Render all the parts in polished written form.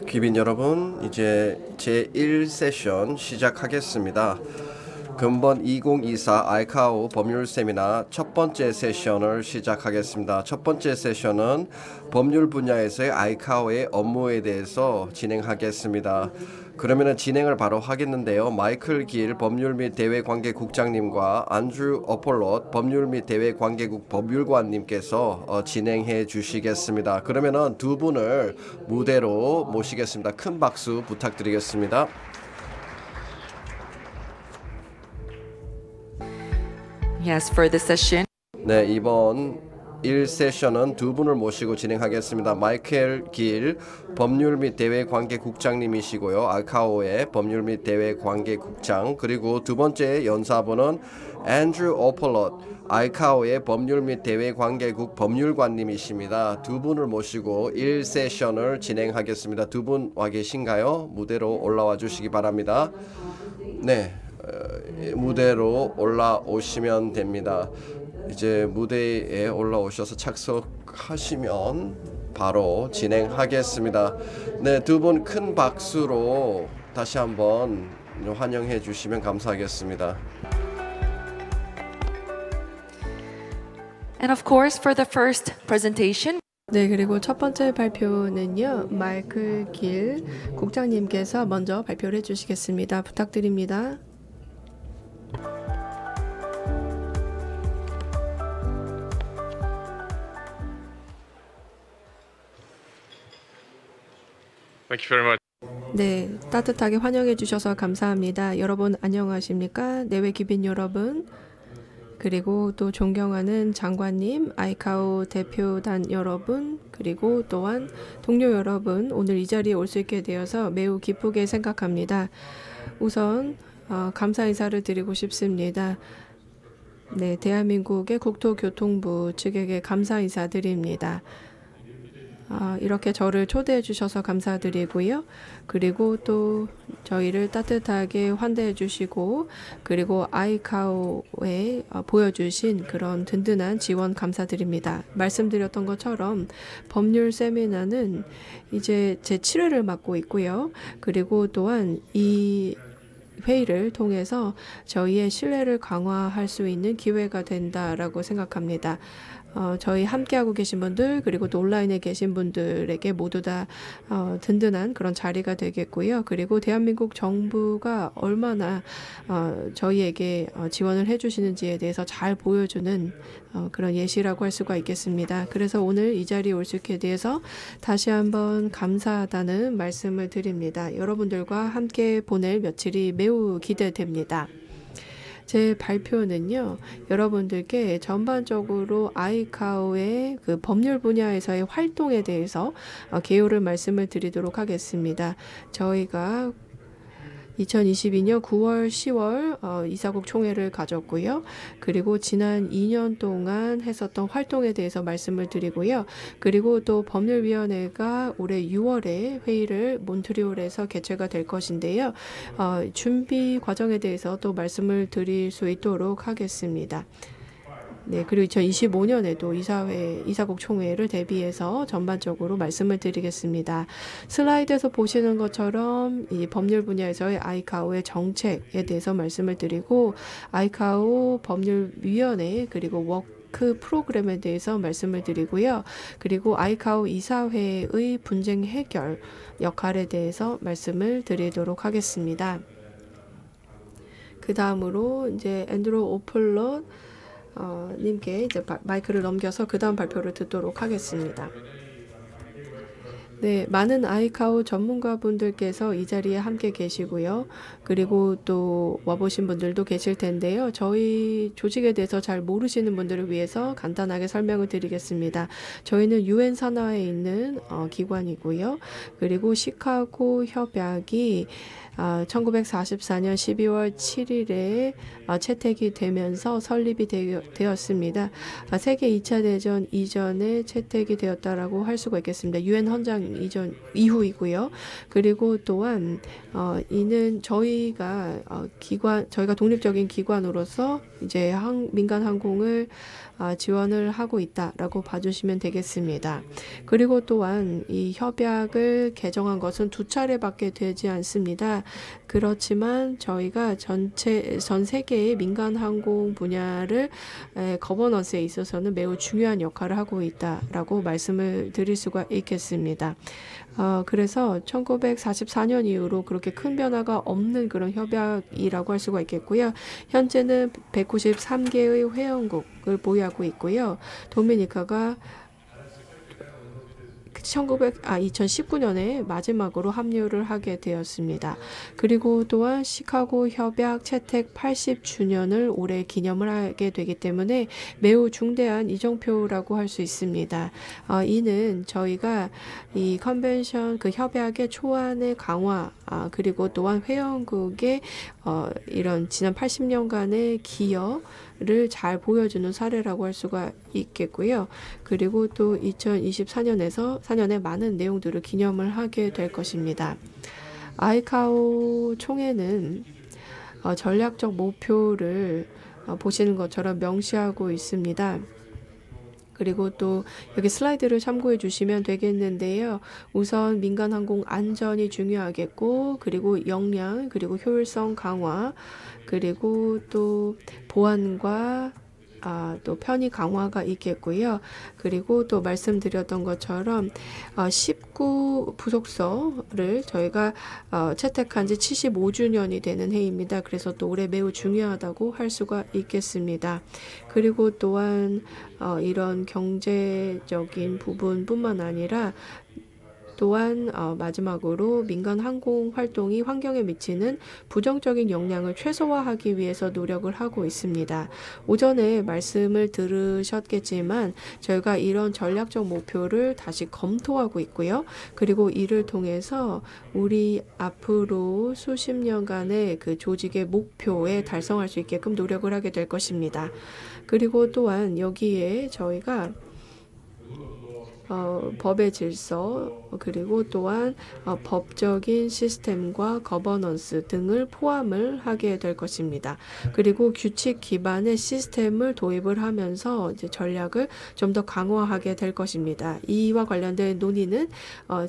귀빈 여러분, 이제 제1세션 시작하겠습니다. 근본 2024 아이카오 법률 세미나 첫 번째 세션을 시작하겠습니다. 첫 번째 세션은 법률 분야에서의 아이카오의 업무에 대해서 진행하겠습니다. 그러면은 진행을 바로 하겠는데요. 마이클 길 법률 및 대외관계국장님과 안드루 어폴롯 법률 및 대외관계국 법률관님께서 진행해 주시겠습니다. 그러면은 두 분을 무대로 모시겠습니다. 큰 박수 부탁드리겠습니다. Yes, for this session. 네, 이번 1세션은 두 분을 모시고 진행하겠습니다. 마이클 길 법률 및 대외관계국장님이시고요. 아이카오의 법률 및 대외관계국장, 그리고 두 번째 연사분은 앤드루 오폴롯 아이카오의 법률 및 대외관계국 법률관님이십니다. 두 분을 모시고 1세션을 진행하겠습니다. 두 분 와 계신가요? 무대로 올라와 주시기 바랍니다. 네, 무대로 올라오시면 됩니다. 이제 무대에 올라오셔서 착석하시면 바로 진행하겠습니다. 네, 두 분 큰 박수로 다시 한번 환영해 주시면 감사하겠습니다. And of course, for the first presentation, 네, 그리고 첫 번째 발표는요, 마이클 길 국장님께서 먼저 발표를 해주시겠습니다. 부탁드립니다. Thank you very much. 네, 따뜻하게 환영해 주셔서 감사합니다. 여러분 안녕하십니까? 내외 귀빈 여러분, 그리고 또 존경하는 장관님, 아이카오 대표단 여러분, 그리고 또한 동료 여러분, 오늘 이 자리에 올 수 있게 되어서 매우 기쁘게 생각합니다. 우선 감사 인사를 드리고 싶습니다. 네, 대한민국의 국토교통부 측에게 감사 인사드립니다. 이렇게 저를 초대해 주셔서 감사드리고요. 그리고 또 저희를 따뜻하게 환대해 주시고, 그리고 아이카오에 보여주신 그런 든든한 지원 감사드립니다. 말씀드렸던 것처럼 법률 세미나는 이제 제 7회를 맡고 있고요. 그리고 또한 이 회의를 통해서 저희의 신뢰를 강화할 수 있는 기회가 된다라고 생각합니다. 저희 함께하고 계신 분들, 그리고 또 온라인에 계신 분들에게 모두 다 든든한 그런 자리가 되겠고요. 그리고 대한민국 정부가 얼마나 저희에게 지원을 해주시는지에 대해서 잘 보여주는 그런 예시라고 할 수가 있겠습니다. 그래서 오늘 이 자리에 올 수 있게 돼서 다시 한번 감사하다는 말씀을 드립니다. 여러분들과 함께 보낼 며칠이 매우 기대됩니다. 제 발표는요, 여러분들께 전반적으로 아이카오의 그 법률 분야에서의 활동에 대해서 개요를 말씀을 드리도록 하겠습니다. 저희가 2022년 9월, 10월 이사국 총회를 가졌고요. 그리고 지난 2년 동안 했었던 활동에 대해서 말씀을 드리고요. 그리고 또 법률위원회가 올해 6월에 회의를 몬트리올에서 개최가 될 것인데요. 준비 과정에 대해서 또 말씀을 드릴 수 있도록 하겠습니다. 네, 그리고 2025년에도 이사국 총회를 대비해서 전반적으로 말씀을 드리겠습니다. 슬라이드에서 보시는 것처럼 이 법률 분야에서의 아이카오의 정책에 대해서 말씀을 드리고, 아이카오 법률위원회 그리고 워크 프로그램에 대해서 말씀을 드리고요. 그리고 아이카오 이사회의 분쟁 해결 역할에 대해서 말씀을 드리도록 하겠습니다. 그 다음으로 이제 앤드루 오폴롯 님께 이제 마이크를 넘겨서 그 다음 발표를 듣도록 하겠습니다. 네, 많은 아이카오 전문가분들께서 이 자리에 함께 계시고요. 그리고 또 와보신 분들도 계실 텐데요. 저희 조직에 대해서 잘 모르시는 분들을 위해서 간단하게 설명을 드리겠습니다. 저희는 유엔 산하에 있는 기관이고요. 그리고 시카고 협약이 1944년 12월 7일에 채택이 되면서 설립이 되었습니다. 세계 2차 대전 이전에 채택이 되었다라고 할 수가 있겠습니다. 유엔 헌장 이전 이후이고요. 그리고 또한 이는 저희가 독립적인 기관으로서 이제 민간 항공을 지원을 하고 있다라고 봐주시면 되겠습니다. 그리고 또한 이 협약을 개정한 것은 2차례밖에 되지 않습니다. 그렇지만 저희가 전 세계의 민간 항공 분야를 거버넌스에 있어서는 매우 중요한 역할을 하고 있다라고 말씀을 드릴 수가 있겠습니다. 그래서 1944년 이후로 그렇게 큰 변화가 없는 그런 협약이라고 할 수가 있겠고요. 현재는 193개의 회원국을 보유하고 있고요. 도미니카가 2019년에 마지막으로 합류를 하게 되었습니다. 그리고 또한 시카고 협약 채택 80주년을 올해 기념을 하게 되기 때문에 매우 중대한 이정표라고 할 수 있습니다. 이는 저희가 이 컨벤션 그 협약의 초안의 강화 그리고 또한 회원국의 이런 지난 80년간의 기여를 잘 보여주는 사례라고 할 수가 있겠고요. 그리고 또 2024년에 많은 내용들을 기념을 하게 될 것입니다. 아이카오 총회는 전략적 목표를 보시는 것처럼 명시하고 있습니다. 그리고 또 여기 슬라이드를 참고해 주시면 되겠는데요. 우선 민간 항공 안전이 중요하겠고, 그리고 역량, 그리고 효율성 강화, 그리고 또 보안과 또 편의 강화가 있겠고요. 그리고 또 말씀드렸던 것처럼 19 부속서를 저희가 채택한 지 75주년이 되는 해입니다. 그래서 또 올해 매우 중요하다고 할 수가 있겠습니다. 그리고 또한 이런 경제적인 부분뿐만 아니라 또한 마지막으로 민간 항공 활동이 환경에 미치는 부정적인 영향을 최소화하기 위해서 노력을 하고 있습니다. 오전에 말씀을 들으셨겠지만 저희가 이런 전략적 목표를 다시 검토하고 있고요. 그리고 이를 통해서 우리 앞으로 수십 년간의 그 조직의 목표에 달성할 수 있게끔 노력을 하게 될 것입니다. 그리고 또한 여기에 저희가 법의 질서 그리고 또한 법적인 시스템과 거버넌스 등을 포함을 하게 될 것입니다. 그리고 규칙 기반의 시스템을 도입을 하면서 이제 전략을 좀 더 강화하게 될 것입니다. 이와 관련된 논의는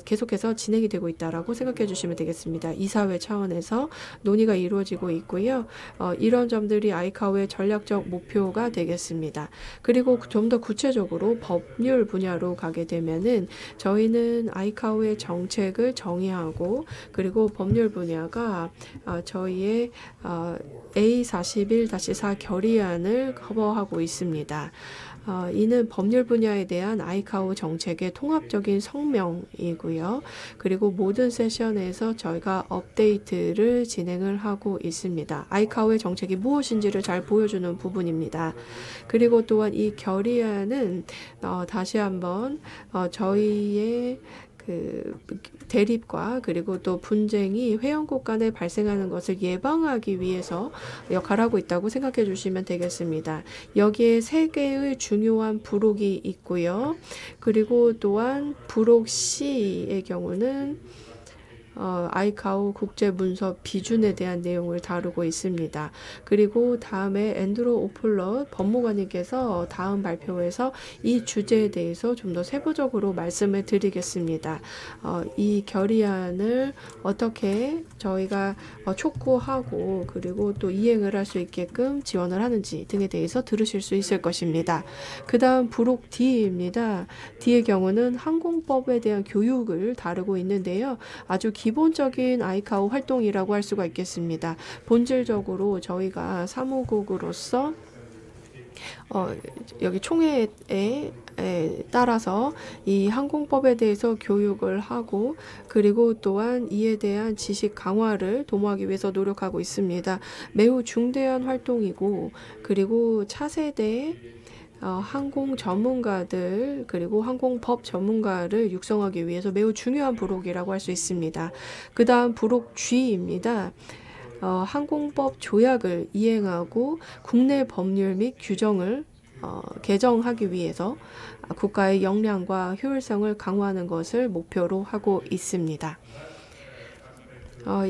계속해서 진행이 되고 있다라고 생각해 주시면 되겠습니다. 이사회 차원에서 논의가 이루어지고 있고요. 이런 점들이 아이카오의 전략적 목표가 되겠습니다. 그리고 좀 더 구체적으로 법률 분야로 가게 되면은 저희는 아이카오의 정책을 정의하고 그리고 법률 분야가 저희의 A41-4 결의안을 커버하고 있습니다. 이는 법률 분야에 대한 아이카오 정책의 통합적인 성명이고요. 그리고 모든 세션에서 저희가 업데이트를 진행을 하고 있습니다. 아이카오의 정책이 무엇인지를 잘 보여주는 부분입니다. 그리고 또한 이 결의안은 다시 한번 저희의 그 대립과 그리고 또 분쟁이 회원국 간에 발생하는 것을 예방하기 위해서 역할을 하고 있다고 생각해 주시면 되겠습니다. 여기에 3개의 중요한 부록이 있고요. 그리고 또한 부록 C의 경우는 아이카오 국제문서 비준에 대한 내용을 다루고 있습니다. 그리고 다음에 앤드루 오플러 법무관님께서 다음 발표에서 이 주제에 대해서 좀 더 세부적으로 말씀을 드리겠습니다. 이 결의안을 어떻게 저희가 촉구하고 그리고 또 이행을 할 수 있게끔 지원을 하는지 등에 대해서 들으실 수 있을 것입니다. 그 다음 부록 D입니다. D의 경우는 항공법에 대한 교육을 다루고 있는데요. 아주 기본적인 아이카오 활동이라고 할 수가 있겠습니다. 본질적으로 저희가 사무국으로서 여기 총회에 따라서 이 항공법에 대해서 교육을 하고 그리고 또한 이에 대한 지식 강화를 도모하기 위해서 노력하고 있습니다. 매우 중대한 활동이고 그리고 차세대 항공 전문가들 그리고 항공법 전문가를 육성하기 위해서 매우 중요한 부록이라고 할 수 있습니다. 그 다음 부록 G입니다. 항공법 조약을 이행하고 국내 법률 및 규정을 개정하기 위해서 국가의 역량과 효율성을 강화하는 것을 목표로 하고 있습니다.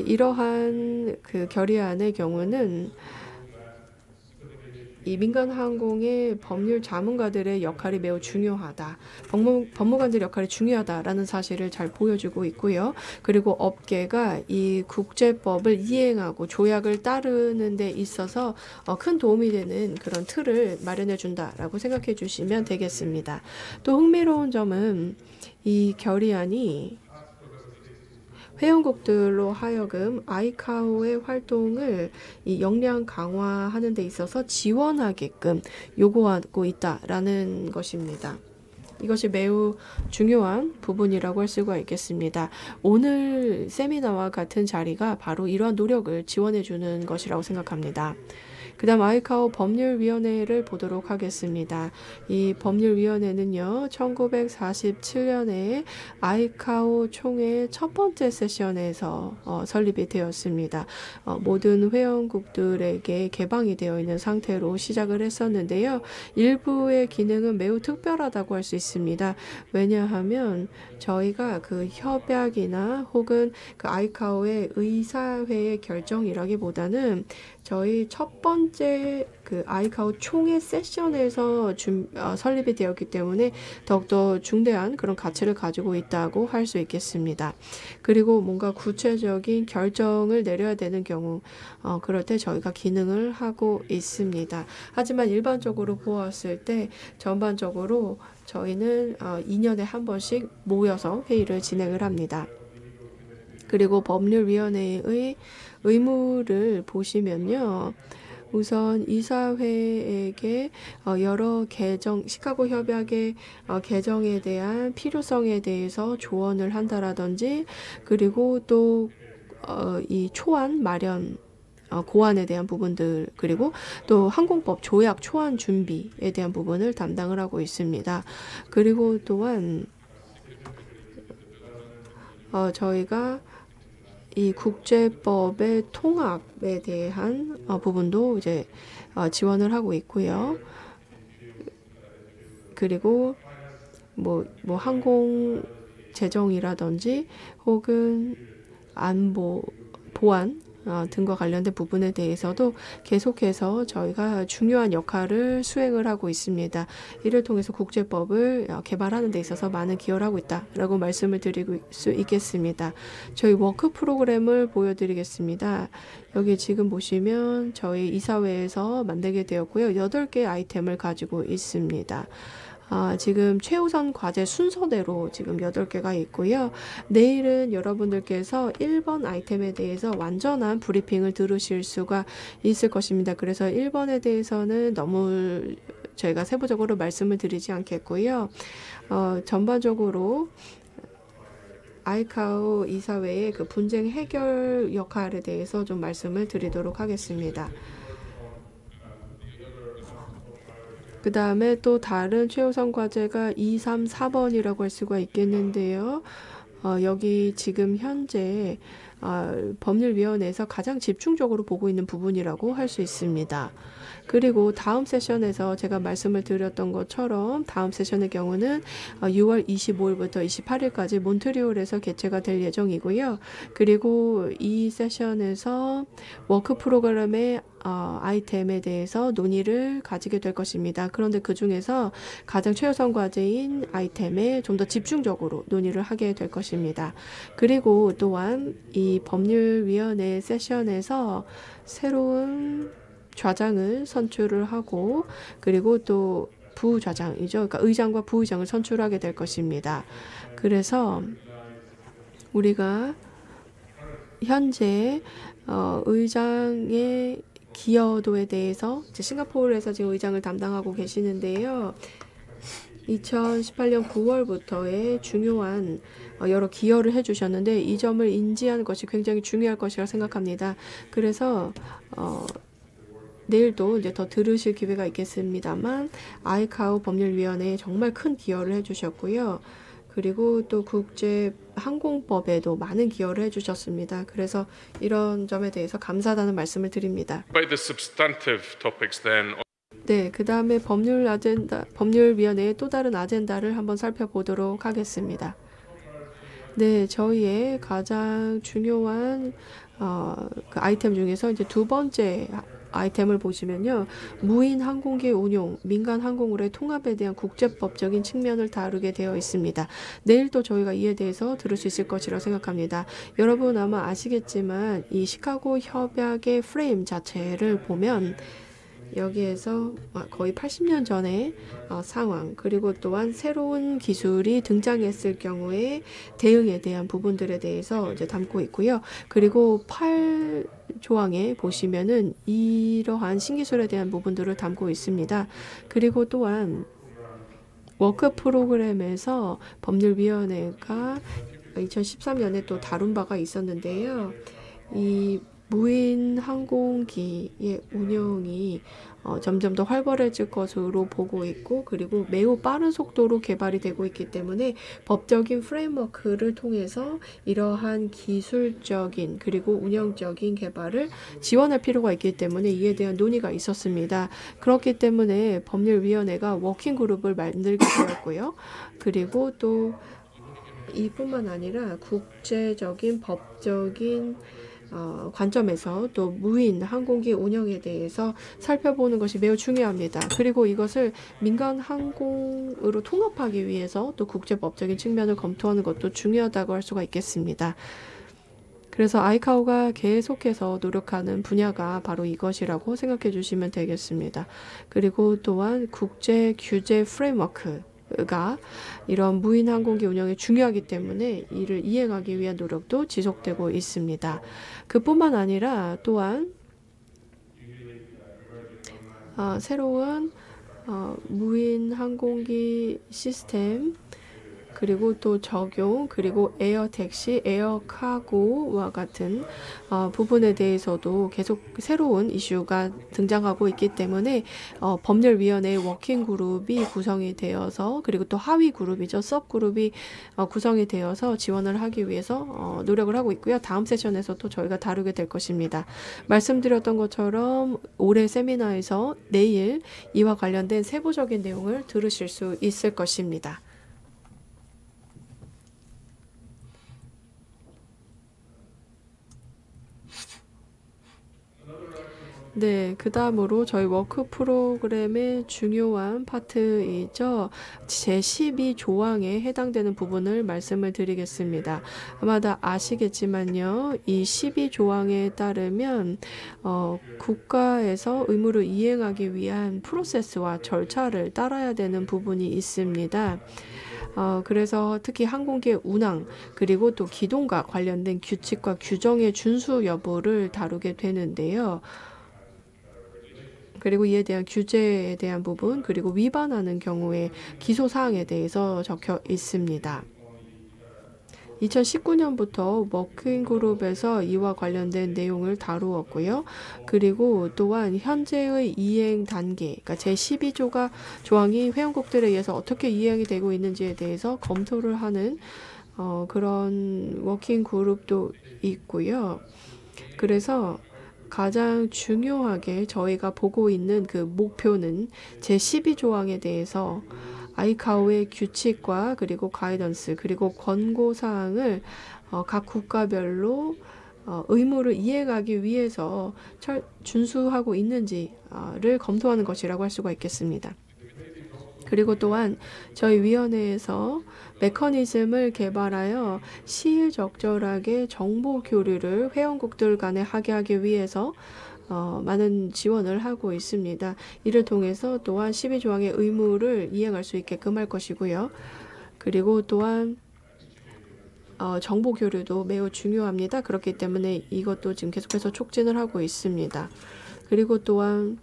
이러한 그 결의안의 경우는 이 민간 항공의 법률 자문가들의 역할이 매우 중요하다. 법무관들의 역할이 중요하다라는 사실을 잘 보여주고 있고요. 그리고 업계가 이 국제법을 이행하고 조약을 따르는 데 있어서 큰 도움이 되는 그런 틀을 마련해 준다라고 생각해 주시면 되겠습니다. 또 흥미로운 점은 이 결의안이 회원국들로 하여금 아이카오의 활동을 이 역량 강화하는 데 있어서 지원하게끔 요구하고 있다라는 것입니다. 이것이 매우 중요한 부분이라고 할 수가 있겠습니다. 오늘 세미나와 같은 자리가 바로 이러한 노력을 지원해 주는 것이라고 생각합니다. 그 다음 아이카오 법률위원회를 보도록 하겠습니다. 이 법률위원회는요, 1947년에 아이카오 총회 첫 번째 세션에서 설립이 되었습니다. 모든 회원국들에게 개방이 되어 있는 상태로 시작을 했었는데요. 일부의 기능은 매우 특별하다고 할 수 있습니다. 왜냐하면 저희가 그 협약이나 혹은 그 아이카오의 의사회의 결정이라기보다는 저희 첫 번째 그 아이카오 총회 세션에서 설립이 되었기 때문에 더욱더 중대한 그런 가치를 가지고 있다고 할 수 있겠습니다. 그리고 뭔가 구체적인 결정을 내려야 되는 경우 그럴 때 저희가 기능을 하고 있습니다. 하지만 일반적으로 보았을 때 전반적으로 저희는 2년에 한 번씩 모여서 회의를 진행을 합니다. 그리고 법률위원회의 의무를 보시면요. 우선 이사회에게 여러 시카고 협약의 개정에 대한 필요성에 대해서 조언을 한다라든지 그리고 또 이 초안 마련 고안에 대한 부분들 그리고 또 항공법 조약 초안 준비에 대한 부분을 담당을 하고 있습니다. 그리고 또한 저희가 이 국제법의 통합에 대한 부분도 이제 지원을 하고 있고요. 그리고 뭐 항공 재정이라든지 혹은 안보, 보안 등과 관련된 부분에 대해서도 계속해서 저희가 중요한 역할을 수행을 하고 있습니다. 이를 통해서 국제법을 개발하는 데 있어서 많은 기여를 하고 있다라고 말씀을 드릴 수 있겠습니다. 저희 워크 프로그램을 보여드리겠습니다. 여기 지금 보시면 저희 이사회에서 만들게 되었고요. 8개 아이템을 가지고 있습니다. 지금 최우선 과제 순서대로 지금 8개가 있고요. 내일은 여러분들께서 1번 아이템에 대해서 완전한 브리핑을 들으실 수가 있을 것입니다. 그래서 1번에 대해서는 너무 저희가 세부적으로 말씀을 드리지 않겠고요. 전반적으로 아이카오 이사회의 그 분쟁 해결 역할에 대해서 좀 말씀을 드리도록 하겠습니다. 그 다음에 또 다른 최우선 과제가 2, 3, 4번이라고 할 수가 있겠는데요. 여기 지금 현재 법률위원회에서 가장 집중적으로 보고 있는 부분이라고 할 수 있습니다. 그리고 다음 세션에서 제가 말씀을 드렸던 것처럼 다음 세션의 경우는 6월 25일부터 28일까지 몬트리올에서 개최가 될 예정이고요. 그리고 이 세션에서 워크 프로그램의 아이템에 대해서 논의를 가지게 될 것입니다. 그런데 그 중에서 가장 최우선 과제인 아이템에 좀 더 집중적으로 논의를 하게 될 것입니다. 그리고 또한 이 법률위원회 세션에서 새로운 좌장을 선출을 하고 그리고 또 부좌장이죠. 그러니까 의장과 부의장을 선출하게 될 것입니다. 그래서 우리가 현재 의장의 기여도에 대해서 싱가포르에서 지금 의장을 담당하고 계시는데요. 2018년 9월부터의 중요한 여러 기여를 해주셨는데 이 점을 인지하는 것이 굉장히 중요할 것이라 생각합니다. 그래서 내일도 이제 더 들으실 기회가 있겠습니다만 아이카오 법률위원회에 정말 큰 기여를 해주셨고요. 그리고 또 국제 항공법에도 많은 기여를 해주셨습니다. 그래서 이런 점에 대해서 감사하다는 말씀을 드립니다. By the substantive topics then. 네, 그 다음에 법률위원회의 또 다른 아젠다를 한번 살펴보도록 하겠습니다. 네, 저희의 가장 중요한 그 아이템 중에서 이제 두 번째 아이템을 보시면요. 무인 항공기 운용, 민간 항공으로의 통합에 대한 국제법적인 측면을 다루게 되어 있습니다. 내일도 저희가 이에 대해서 들을 수 있을 것이라고 생각합니다. 여러분 아마 아시겠지만 이 시카고 협약의 프레임 자체를 보면 여기에서 거의 80년 전의 상황 그리고 또한 새로운 기술이 등장했을 경우에 대응에 대한 부분들에 대해서 이제 담고 있고요. 그리고 8조항에 보시면은 이러한 신기술에 대한 부분들을 담고 있습니다. 그리고 또한 워크 프로그램에서 법률위원회가 2013년에 또 다룬 바가 있었는데요. 이 무인 항공기의 운영이 점점 더 활발해질 것으로 보고 있고 그리고 매우 빠른 속도로 개발이 되고 있기 때문에 법적인 프레임워크를 통해서 이러한 기술적인 그리고 운영적인 개발을 지원할 필요가 있기 때문에 이에 대한 논의가 있었습니다. 그렇기 때문에 법률위원회가 워킹그룹을 만들게 되었고요. 그리고 또 이뿐만 아니라 국제적인 법적인 관점에서 또 무인 항공기 운영에 대해서 살펴보는 것이 매우 중요합니다. 그리고 이것을 민간 항공으로 통합하기 위해서 또 국제법적인 측면을 검토하는 것도 중요하다고 할 수가 있겠습니다. 그래서 아이카오가 계속해서 노력하는 분야가 바로 이것이라고 생각해 주시면 되겠습니다. 그리고 또한 국제 규제 프레임워크가 이런 무인 항공기 운영에 중요하기 때문에 이를 이행하기 위한 노력도 지속되고 있습니다. 그뿐만 아니라 또한 새로운 무인 항공기 시스템 그리고 또 적용 그리고 에어택시, 에어카고와 같은 부분에 대해서도 계속 새로운 이슈가 등장하고 있기 때문에 법률위원회의 워킹그룹이 구성이 되어서 그리고 또 하위 그룹이죠. 서브그룹이 구성이 되어서 지원을 하기 위해서 노력을 하고 있고요. 다음 세션에서도 저희가 다루게 될 것입니다. 말씀드렸던 것처럼 올해 세미나에서 내일 이와 관련된 세부적인 내용을 들으실 수 있을 것입니다. 네, 그 다음으로 저희 워크 프로그램의 중요한 파트이죠. 제12조항에 해당되는 부분을 말씀을 드리겠습니다. 아마 다 아시겠지만요. 이 12조항에 따르면 국가에서 의무를 이행하기 위한 프로세스와 절차를 따라야 되는 부분이 있습니다. 그래서 특히 항공기의 운항 그리고 또 기동과 관련된 규칙과 규정의 준수 여부를 다루게 되는데요. 그리고 이에 대한 규제에 대한 부분 그리고 위반하는 경우에 기소사항에 대해서 적혀 있습니다. 2019년부터 워킹그룹에서 이와 관련된 내용을 다루었고요. 그리고 또한 현재의 이행 단계, 그러니까 제12조가 조항이 회원국들에 의해서 어떻게 이행이 되고 있는지에 대해서 검토를 하는 그런 워킹그룹도 있고요. 그래서 가장 중요하게 저희가 보고 있는 그 목표는 제12조항에 대해서 아이카오의 규칙과 그리고 가이던스 그리고 권고사항을 각 국가별로 의무를 이행하기 위해서 준수하고 있는지를 검토하는 것이라고 할 수가 있겠습니다. 그리고 또한 저희 위원회에서 메커니즘을 개발하여 시일적절하게 정보 교류를 회원국들 간에 하게 위해서 많은 지원을 하고 있습니다. 이를 통해서 또한 12조항의 의무를 이행할 수 있게끔 할 것이고요. 그리고 또한 정보 교류도 매우 중요합니다. 그렇기 때문에 이것도 지금 계속해서 촉진을 하고 있습니다. 그리고 또한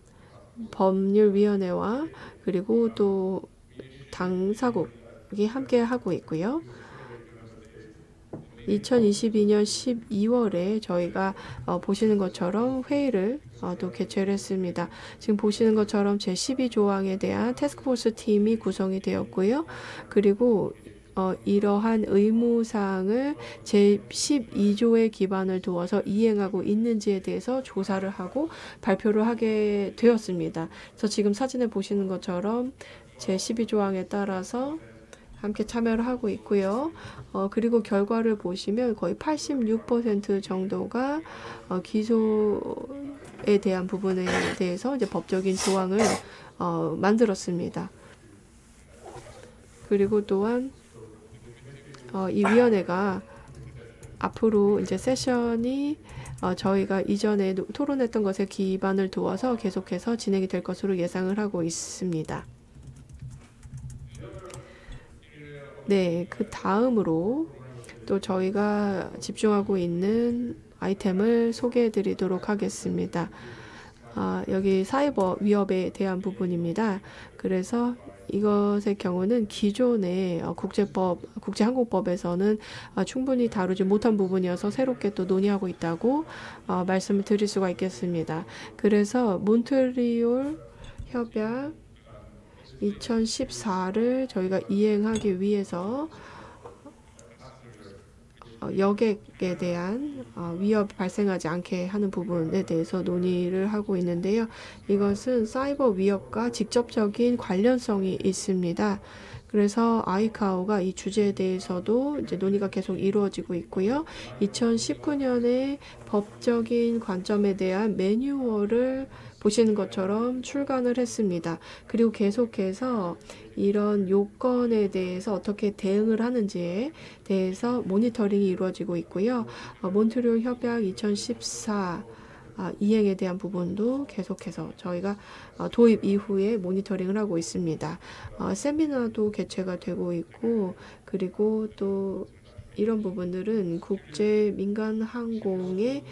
법률위원회와 그리고 또 당사국이 함께 하고 있고요. 2022년 12월에 저희가 보시는 것처럼 회의를 또 개최를 했습니다. 지금 보시는 것처럼 제12조항에 대한 태스크포스 팀이 구성이 되었고요. 그리고 이러한 의무사항을 제12조의 기반을 두어서 이행하고 있는지에 대해서 조사를 하고 발표를 하게 되었습니다. 그래서 지금 사진을 보시는 것처럼 제12조항에 따라서 함께 참여를 하고 있고요. 그리고 결과를 보시면 거의 86% 정도가 기소에 대한 부분에 대해서 이제 법적인 조항을 만들었습니다. 그리고 또한 이 위원회가 앞으로 이제 세션이 저희가 이전에 토론했던 것에 기반을 두어서 계속해서 진행이 될 것으로 예상을 하고 있습니다. 네, 그 다음으로 또 저희가 집중하고 있는 아이템을 소개해 드리도록 하겠습니다. 여기 사이버 위협에 대한 부분입니다. 그래서 이것의 경우는 기존의 국제항공법에서는 충분히 다루지 못한 부분이어서 새롭게 또 논의하고 있다고 말씀을 드릴 수가 있겠습니다. 그래서 몬트리올 협약 2014를 저희가 이행하기 위해서 여객에 대한 위협 발생하지 않게 하는 부분에 대해서 논의를 하고 있는데요. 이것은 사이버 위협과 직접적인 관련성이 있습니다. 그래서 아이카오가 이 주제에 대해서도 이제 논의가 계속 이루어지고 있고요. 2019년에 법적인 관점에 대한 매뉴얼을 보시는 것처럼 출간을 했습니다. 그리고 계속해서 이런 요건에 대해서 어떻게 대응을 하는지에 대해서 모니터링이 이루어지고 있고요. 몬트리올 협약 2014 이행에 대한 부분도 계속해서 저희가 도입 이후에 모니터링을 하고 있습니다. 세미나도 개최가 되고 있고, 그리고 또 이런 부분들은 국제 민간 항공의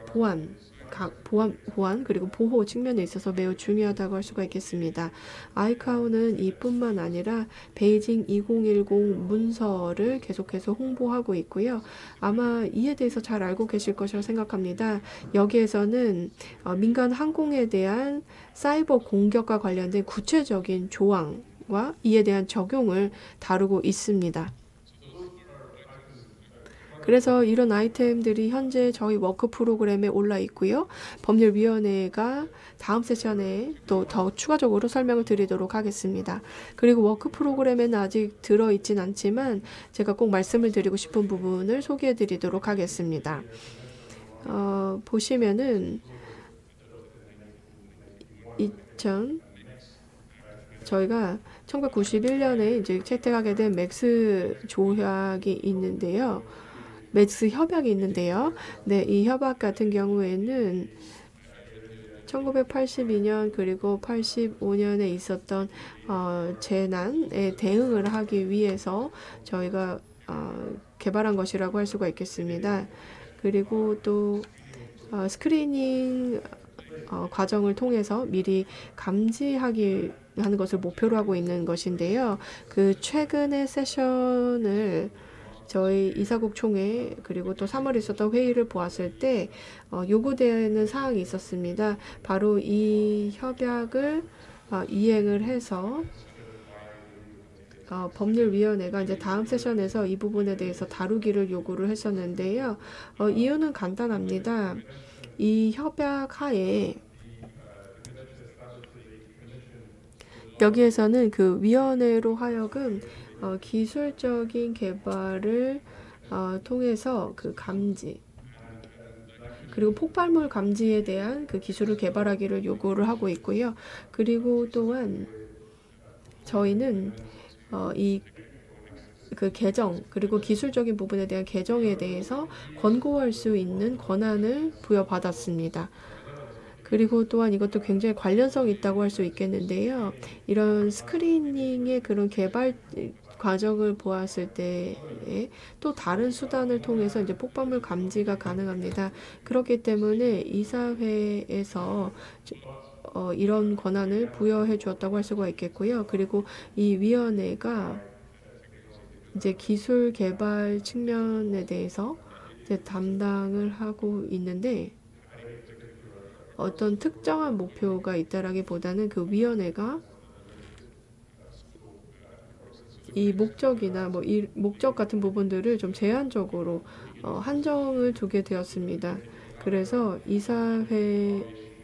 보안 그리고 보호 측면에 있어서 매우 중요하다고 할 수가 있겠습니다. 아이카오는 이뿐만 아니라 베이징 2010 문서를 계속해서 홍보하고 있고요. 아마 이에 대해서 잘 알고 계실 것이라 생각합니다. 여기에서는 민간 항공에 대한 사이버 공격과 관련된 구체적인 조항과 이에 대한 적용을 다루고 있습니다. 그래서 이런 아이템들이 현재 저희 워크 프로그램에 올라 있고요. 법률위원회가 다음 세션에 또 더 추가적으로 설명을 드리도록 하겠습니다. 그리고 워크 프로그램에는 아직 들어있진 않지만 제가 꼭 말씀을 드리고 싶은 부분을 소개해 드리도록 하겠습니다. 보시면은 저희가 1991년에 이제 채택하게 된 맥스 조약이 있는데요. 맥스 협약이 있는데요. 네, 이 협약 같은 경우에는 1982년 그리고 85년에 있었던 재난에 대응을 하기 위해서 저희가 개발한 것이라고 할 수가 있겠습니다. 그리고 또 스크리닝 과정을 통해서 미리 감지하기 하는 것을 목표로 하고 있는 것인데요. 그 최근의 세션을 저희 이사국 총회 그리고 또 3월에 있었던 회의를 보았을 때 요구되는 사항이 있었습니다. 바로 이 협약을 이행을 해서 법률위원회가 이제 다음 세션에서 이 부분에 대해서 다루기를 요구를 했었는데요. 이유는 간단합니다. 이 협약 하에 여기에서는 그 위원회로 하여금 기술적인 개발을 통해서 그 감지 그리고 폭발물 감지에 대한 그 기술을 개발하기를 요구를 하고 있고요. 그리고 또한 저희는 이 그 개정 그리고 기술적인 부분에 대한 개정에 대해서 권고할 수 있는 권한을 부여받았습니다. 그리고 또한 이것도 굉장히 관련성이 있다고 할 수 있겠는데요. 이런 스크리닝의 그런 개발 과정을 보았을 때에 또 다른 수단을 통해서 이제 폭발물 감지가 가능합니다. 그렇기 때문에 이사회에서 이런 권한을 부여해 주었다고 할 수가 있겠고요. 그리고 이 위원회가 이제 기술 개발 측면에 대해서 이제 담당을 하고 있는데 어떤 특정한 목표가 있다라기보다는 그 위원회가 이 목적이나 뭐 이 목적 같은 부분들을 좀 제한적으로 한정을 두게 되었습니다. 그래서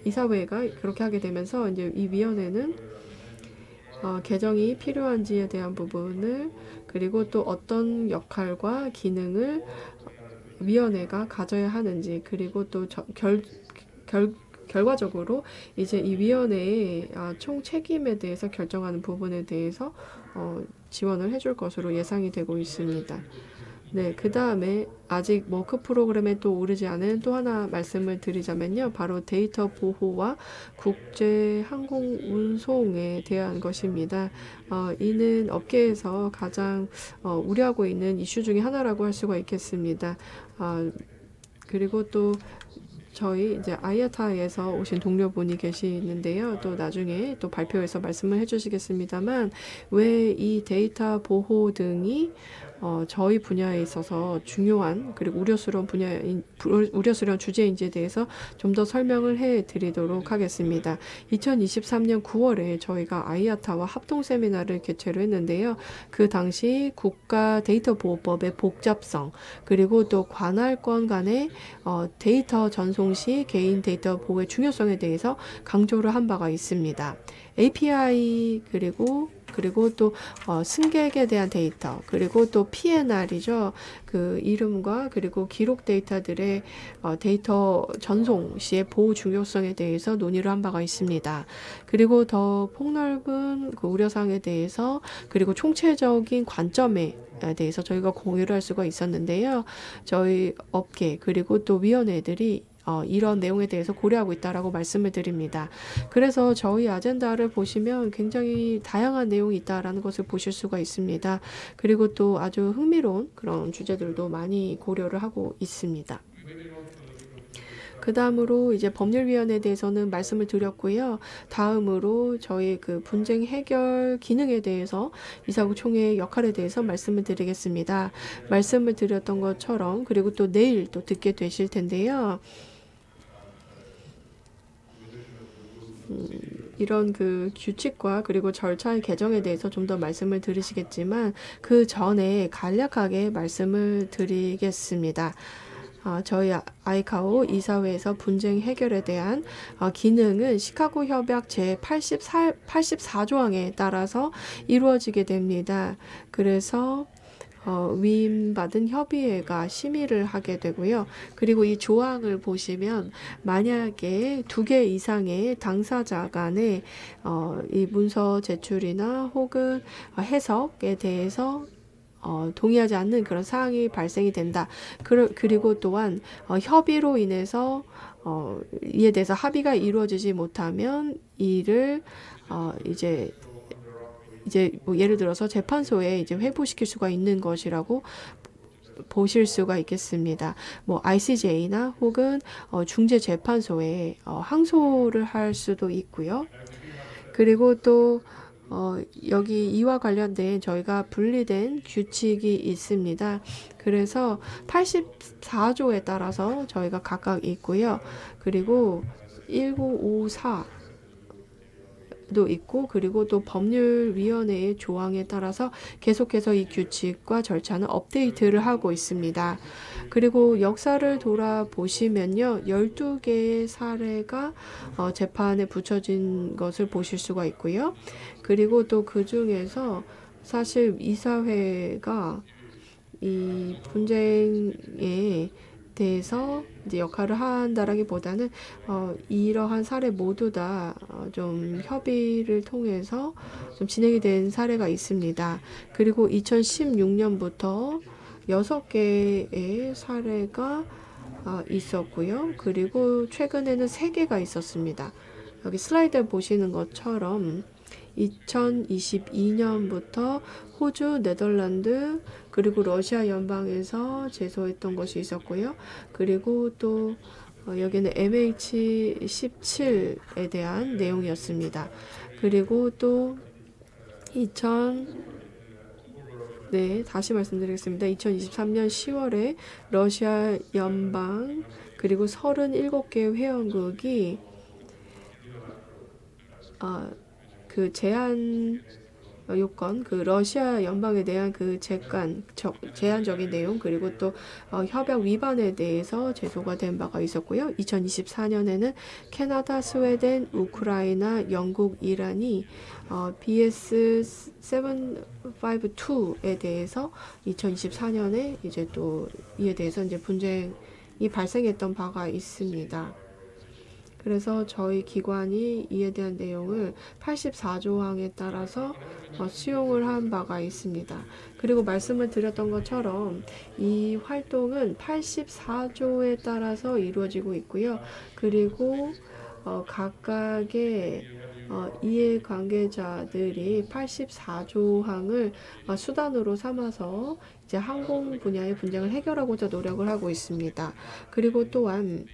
이사회가 그렇게 하게 되면서 이제 이 위원회는 개정이 필요한지에 대한 부분을 그리고 또 어떤 역할과 기능을 위원회가 가져야 하는지 그리고 또 결과적으로 이제 이 위원회의 총 책임에 대해서 결정하는 부분에 대해서 지원을 해줄 것으로 예상이 되고 있습니다. 네, 그 다음에 아직 워크 프로그램에 또 오르지 않은 또 하나 말씀을 드리자면요. 바로 데이터 보호와 국제 항공 운송에 대한 것입니다. 이는 업계에서 가장 우려하고 있는 이슈 중에 하나라고 할 수가 있겠습니다. 그리고 또 저희 이제 아이아타에서 오신 동료분이 계시는데요. 또 나중에 또 발표에서 말씀을 해주시겠습니다만 왜 이 데이터 보호 등이 저희 분야에 있어서 중요한 그리고 우려스러운 주제인지에 대해서 좀 더 설명을 해드리도록 하겠습니다. 2023년 9월에 저희가 아이아타와 합동 세미나를 개최를 했는데요. 그 당시 국가 데이터 보호법의 복잡성 그리고 또 관할권 간의 데이터 전송 시 개인 데이터 보호의 중요성에 대해서 강조를 한 바가 있습니다. API 그리고 또 승객에 대한 데이터 그리고 또 PNR이죠. 그 이름과 그리고 기록 데이터들의 데이터 전송 시의 보호 중요성에 대해서 논의를 한 바가 있습니다. 그리고 더 폭넓은 그 우려사항에 대해서 그리고 총체적인 관점에 대해서 저희가 공유를 할 수가 있었는데요. 저희 업계 그리고 또 위원회들이 이런 내용에 대해서 고려하고 있다라고 말씀을 드립니다. 그래서 저희 아젠다를 보시면 굉장히 다양한 내용이 있다라는 것을 보실 수가 있습니다. 그리고 또 아주 흥미로운 그런 주제들도 많이 고려를 하고 있습니다. 그 다음으로 이제 법률위원회에 대해서는 말씀을 드렸고요. 다음으로 저희 그 분쟁 해결 기능에 대해서 이사국 총회의 역할에 대해서 말씀을 드리겠습니다. 말씀을 드렸던 것처럼 그리고 또 내일 또 듣게 되실 텐데요. 이런 그 규칙과 그리고 절차의 개정에 대해서 좀 더 말씀을 드리시겠지만 그 전에 간략하게 말씀을 드리겠습니다. 저희 아이카오 이사회에서 분쟁 해결에 대한 기능은 시카고 협약 제84조항에 따라서 이루어지게 됩니다. 그래서 위임받은 협의회가 심의를 하게 되고요. 그리고 이 조항을 보시면 만약에 2개 이상의 당사자 간의 이 문서 제출이나 혹은 해석에 대해서 동의하지 않는 그런 사항이 발생이 된다. 그리고 또한 협의로 인해서 이에 대해서 합의가 이루어지지 못하면 이를 이제 뭐 예를 들어서 재판소에 이제 회부시킬 수가 있는 것이라고 보실 수가 있겠습니다. 뭐 ICJ나 혹은 중재재판소에 항소를 할 수도 있고요. 그리고 또 여기 이와 관련된 저희가 분리된 규칙이 있습니다. 그래서 84조에 따라서 저희가 각각 있고요. 그리고 1954도 있고 그리고 또 법률위원회의 조항에 따라서 계속해서 이 규칙과 절차는 업데이트를 하고 있습니다. 그리고 역사를 돌아보시면요. 12개의 사례가 재판에 붙여진 것을 보실 수가 있고요. 그리고 또 그 중에서 사실 이사회가 이 분쟁에 대해서 이제 역할을 한다라기보다는 이러한 사례 모두 다 좀 협의를 통해서 좀 진행이 된 사례가 있습니다. 그리고 2016년부터 6개의 사례가 있었고요. 그리고 최근에는 3개가 있었습니다. 여기 슬라이드에 보시는 것처럼 2022년부터 호주, 네덜란드, 그리고 러시아 연방에서 제소했던 것이 있었고요. 그리고 또 여기는 MH17에 대한 내용이었습니다. 그리고 또 다시 말씀드리겠습니다. 2023년 10월에 러시아 연방 그리고 37개 회원국이 그 제한 요건, 그 러시아 연방에 대한 그 제한적인 내용, 그리고 또 협약 위반에 대해서 제소가 된 바가 있었고요. 2024년에는 캐나다, 스웨덴, 우크라이나, 영국, 이란이 BS 752에 대해서 2024년에 이제 또 이에 대해서 이제 분쟁이 발생했던 바가 있습니다. 그래서 저희 기관이 이에 대한 내용을 84조항에 따라서 수용을 한 바가 있습니다. 그리고 말씀을 드렸던 것처럼 이 활동은 84조에 따라서 이루어지고 있고요. 그리고 각각의 이해관계자들이 84조항을 수단으로 삼아서 이제 항공 분야의 분쟁을 해결하고자 노력을 하고 있습니다. 그리고 또한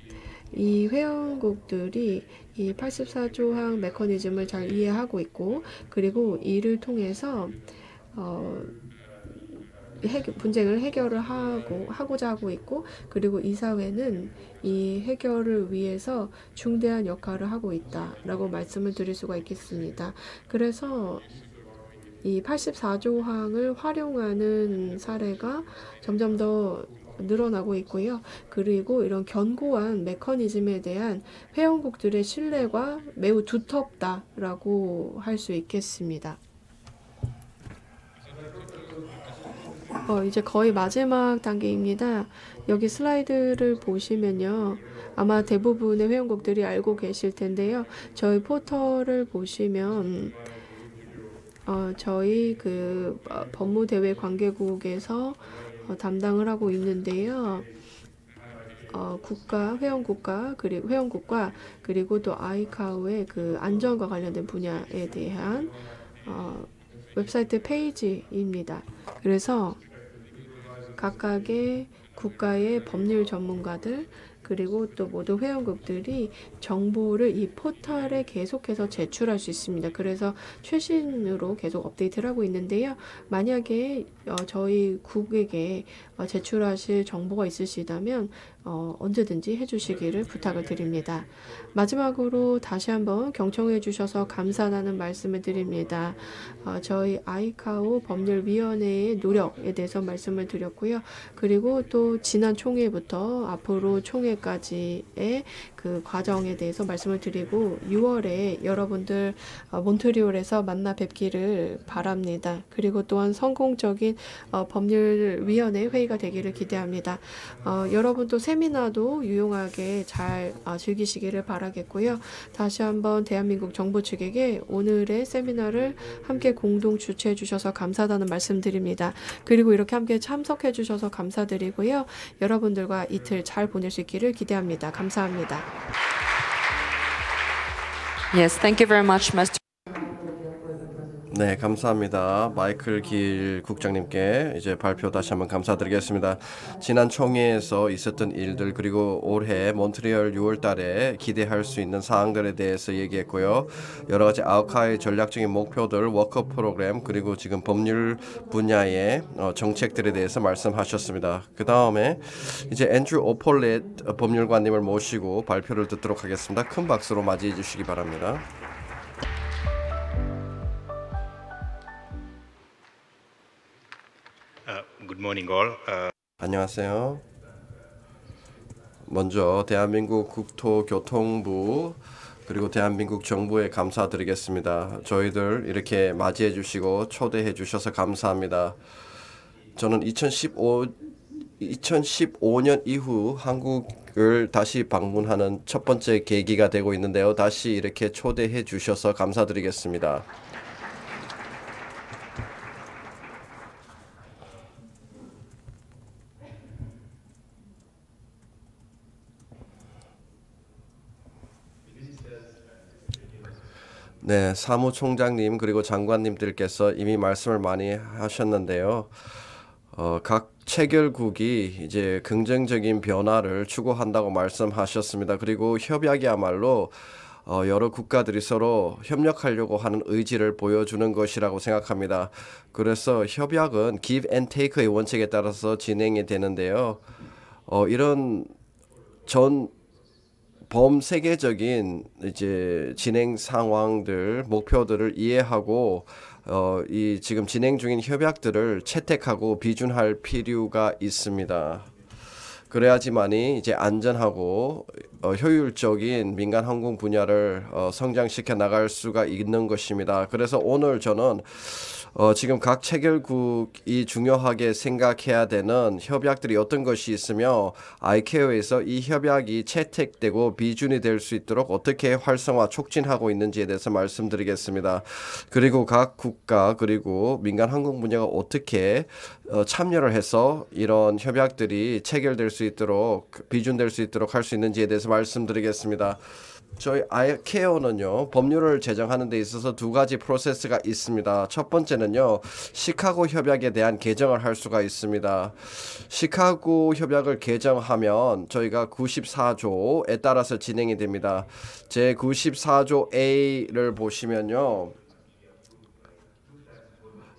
이 회원국들이 이 84조항 메커니즘을 잘 이해하고 있고, 그리고 이를 통해서 분쟁을 해결을 하고자 하고 있고, 그리고 이사회는 이 해결을 위해서 중대한 역할을 하고 있다라고 말씀을 드릴 수가 있겠습니다. 그래서 이 84조항을 활용하는 사례가 점점 더 늘어나고 있고요. 그리고 이런 견고한 메커니즘에 대한 회원국들의 신뢰가 매우 두텁다라고 할 수 있겠습니다. 이제 거의 마지막 단계입니다. 여기 슬라이드를 보시면요. 아마 대부분의 회원국들이 알고 계실 텐데요. 저희 포털을 보시면 저희 그 법무대외 관계국에서 담당을 하고 있는데요. 회원국과 그리고 또 아이카오의 그 안전과 관련된 분야에 대한 웹사이트 페이지입니다. 그래서 각각의 국가의 법률 전문가들, 그리고 또 모두 회원국들이 정보를 이 포털에 계속해서 제출할 수 있습니다. 그래서 최신으로 계속 업데이트를 하고 있는데요. 만약에 저희 국에게 제출하실 정보가 있으시다면 언제든지 해주시기를 부탁을 드립니다. 마지막으로 다시 한번 경청해 주셔서 감사하다는 말씀을 드립니다. 저희 아이카오 법률위원회의 노력에 대해서 말씀을 드렸고요. 그리고 또 지난 총회부터 앞으로 총회까지의 그 과정에 대해서 말씀을 드리고 6월에 여러분들 몬트리올에서 만나 뵙기를 바랍니다. 그리고 또한 성공적인 법률위원회 회의가 되기를 기대합니다. 여러분 또 세미나도 유용하게 잘 즐기시기를 바라겠고요. 다시 한번 대한민국 정부 측에게 오늘의 세미나를 함께 공동 주최해 주셔서 감사하다는 말씀드립니다. 그리고 이렇게 함께 참석해 주셔서 감사드리고요. 여러분들과 이틀 잘 보낼 수 있기를 기대합니다. 감사합니다. Yes, thank you very much, Master. 네, 감사합니다. 마이클 길 국장님께 이제 발표 다시 한번 감사드리겠습니다. 지난 총회에서 있었던 일들, 그리고 올해 몬트리올 6월 달에 기대할 수 있는 사항들에 대해서 얘기했고요. 여러 가지 아우카의 전략적인 목표들, 워크 프로그램, 그리고 지금 법률 분야의 정책들에 대해서 말씀하셨습니다. 그 다음에 이제 앤드류 오폴렛 법률관님을 모시고 발표를 듣도록 하겠습니다. 큰 박수로 맞이해 주시기 바랍니다. Good morning, all. 안녕하세요. 먼저 대한민국 국토교통부 그리고 대한민국 정부에 감사드리겠습니다. 저희들 이렇게 맞이해 주시고 초대해 주셔서 감사합니다. 저는 2015년 이후 한국을 다시 방문하는 첫 번째 계기가 되고 있는데요. 다시 이렇게 초대해 주셔서 감사드리겠습니다. 네, 사무총장님 그리고 장관님들께서 이미 말씀을 많이 하셨는데요. 각 체결국이 이제 긍정적인 변화를 추구한다고 말씀하셨습니다. 그리고 협약이야말로 여러 국가들이 서로 협력하려고 하는 의지를 보여주는 것이라고 생각합니다. 그래서 협약은 give and take의 원칙에 따라서 진행이 되는데요. 이런 전 범세계적인 이제 진행 상황들, 목표들을 이해하고 이 지금 진행 중인 협약들을 채택하고 비준할 필요가 있습니다. 그래야지만이 이제 안전하고 효율적인 민간 항공 분야를 성장시켜 나갈 수가 있는 것입니다. 그래서 오늘 저는 지금 각 체결국이 중요하게 생각해야 되는 협약들이 어떤 것이 있으며 ICAO에서 이 협약이 채택되고 비준이 될 수 있도록 어떻게 활성화 촉진하고 있는지에 대해서 말씀드리겠습니다. 그리고 각 국가 그리고 민간 항공 분야가 어떻게 참여를 해서 이런 협약들이 체결될 수 있도록 비준될 수 있도록 할 수 있는지에 대해서 말씀드리겠습니다. 저희 ICAO는요 법률을 제정하는 데 있어서 두 가지 프로세스가 있습니다. 첫 번째는요 시카고 협약에 대한 개정을 할 수가 있습니다. 시카고 협약을 개정하면 저희가 94조에 따라서 진행이 됩니다. 제 94조 A를 보시면요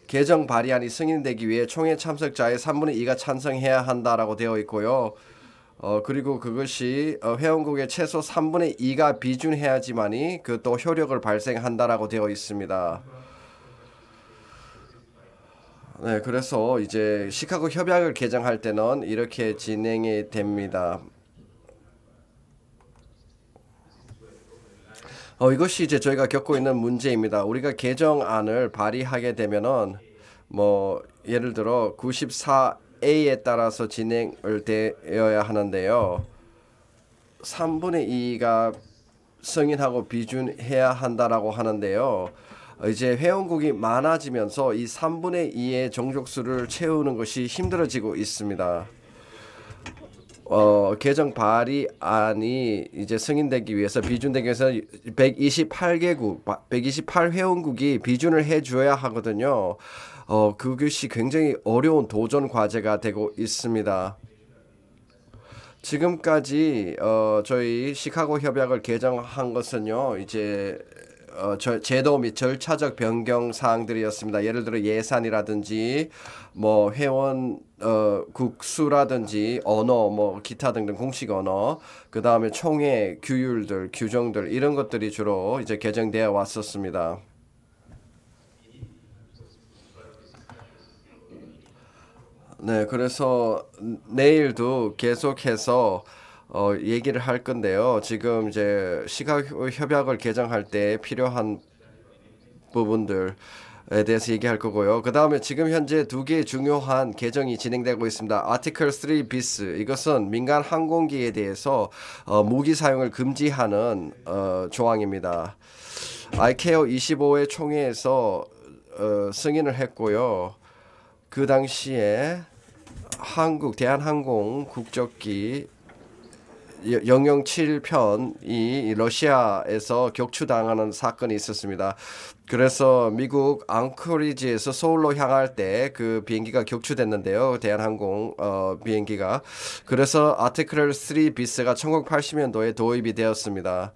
개정 발의안이 승인되기 위해 총회 참석자의 3분의 2가 찬성해야 한다라고 되어 있고요. 그리고 그것이 회원국의 최소 3분의 2가 비준해야지만이 그 또 효력을 발생한다라고 되어 있습니다. 네, 그래서 이제 시카고 협약을 개정할 때는 이렇게 진행이 됩니다. 이것이 이제 저희가 겪고 있는 문제입니다. 우리가 개정안을 발의하게 되면은 뭐 예를 들어 94A에 따라서 진행을 되어야 하는데요. 3분의 2가 승인하고 비준해야 한다라고 하는데요. 이제 회원국이 많아지면서 이 3분의 2의 종족수를 채우는 것이 힘들어지고 있습니다. 개정 발의안이 이제 승인되기 위해서 비준되기 위해서 128개국, 128회원국이 비준을 해줘야 하거든요. 그것이 굉장히 어려운 도전 과제가 되고 있습니다. 지금까지 저희 시카고 협약을 개정한 것은요, 이제 제도 및 절차적 변경 사항들이었습니다. 예를 들어 예산이라든지 뭐 회원 국수라든지 언어 뭐 기타 등등 공식 언어 그 다음에 총회 규율들 규정들 이런 것들이 주로 이제 개정되어 왔었습니다. 네, 그래서 내일도 계속해서 얘기를 할 건데요. 지금 이제 시카고 협약을 개정할 때 필요한 부분들에 대해서 얘기할 거고요. 그 다음에 지금 현재 두 개의 중요한 개정이 진행되고 있습니다. 아티클 3 비스 이것은 민간 항공기에 대해서 무기 사용을 금지하는 조항입니다. ICAO 25회 총회에서 승인을 했고요. 그 당시에 대한항공 국적기 007편이 러시아에서 격추당하는 사건이 있었습니다. 그래서 미국 앙코리지에서 서울로 향할 때 그 비행기가 격추됐는데요. 대한항공 비행기가. 그래서 아티클 3 비스가 1980년도에 도입이 되었습니다.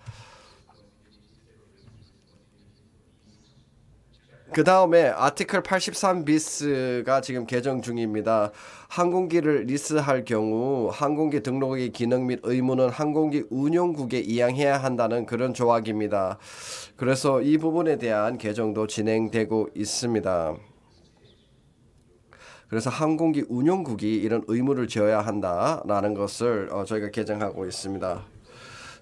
그 다음에 아티클 83 비스가 지금 개정 중입니다. 항공기를 리스할 경우 항공기 등록의 기능 및 의무는 항공기 운용국에 이양해야 한다는 그런 조항입니다. 그래서 이 부분에 대한 개정도 진행되고 있습니다. 그래서 항공기 운용국이 이런 의무를 지어야 한다라는 것을 저희가 개정하고 있습니다.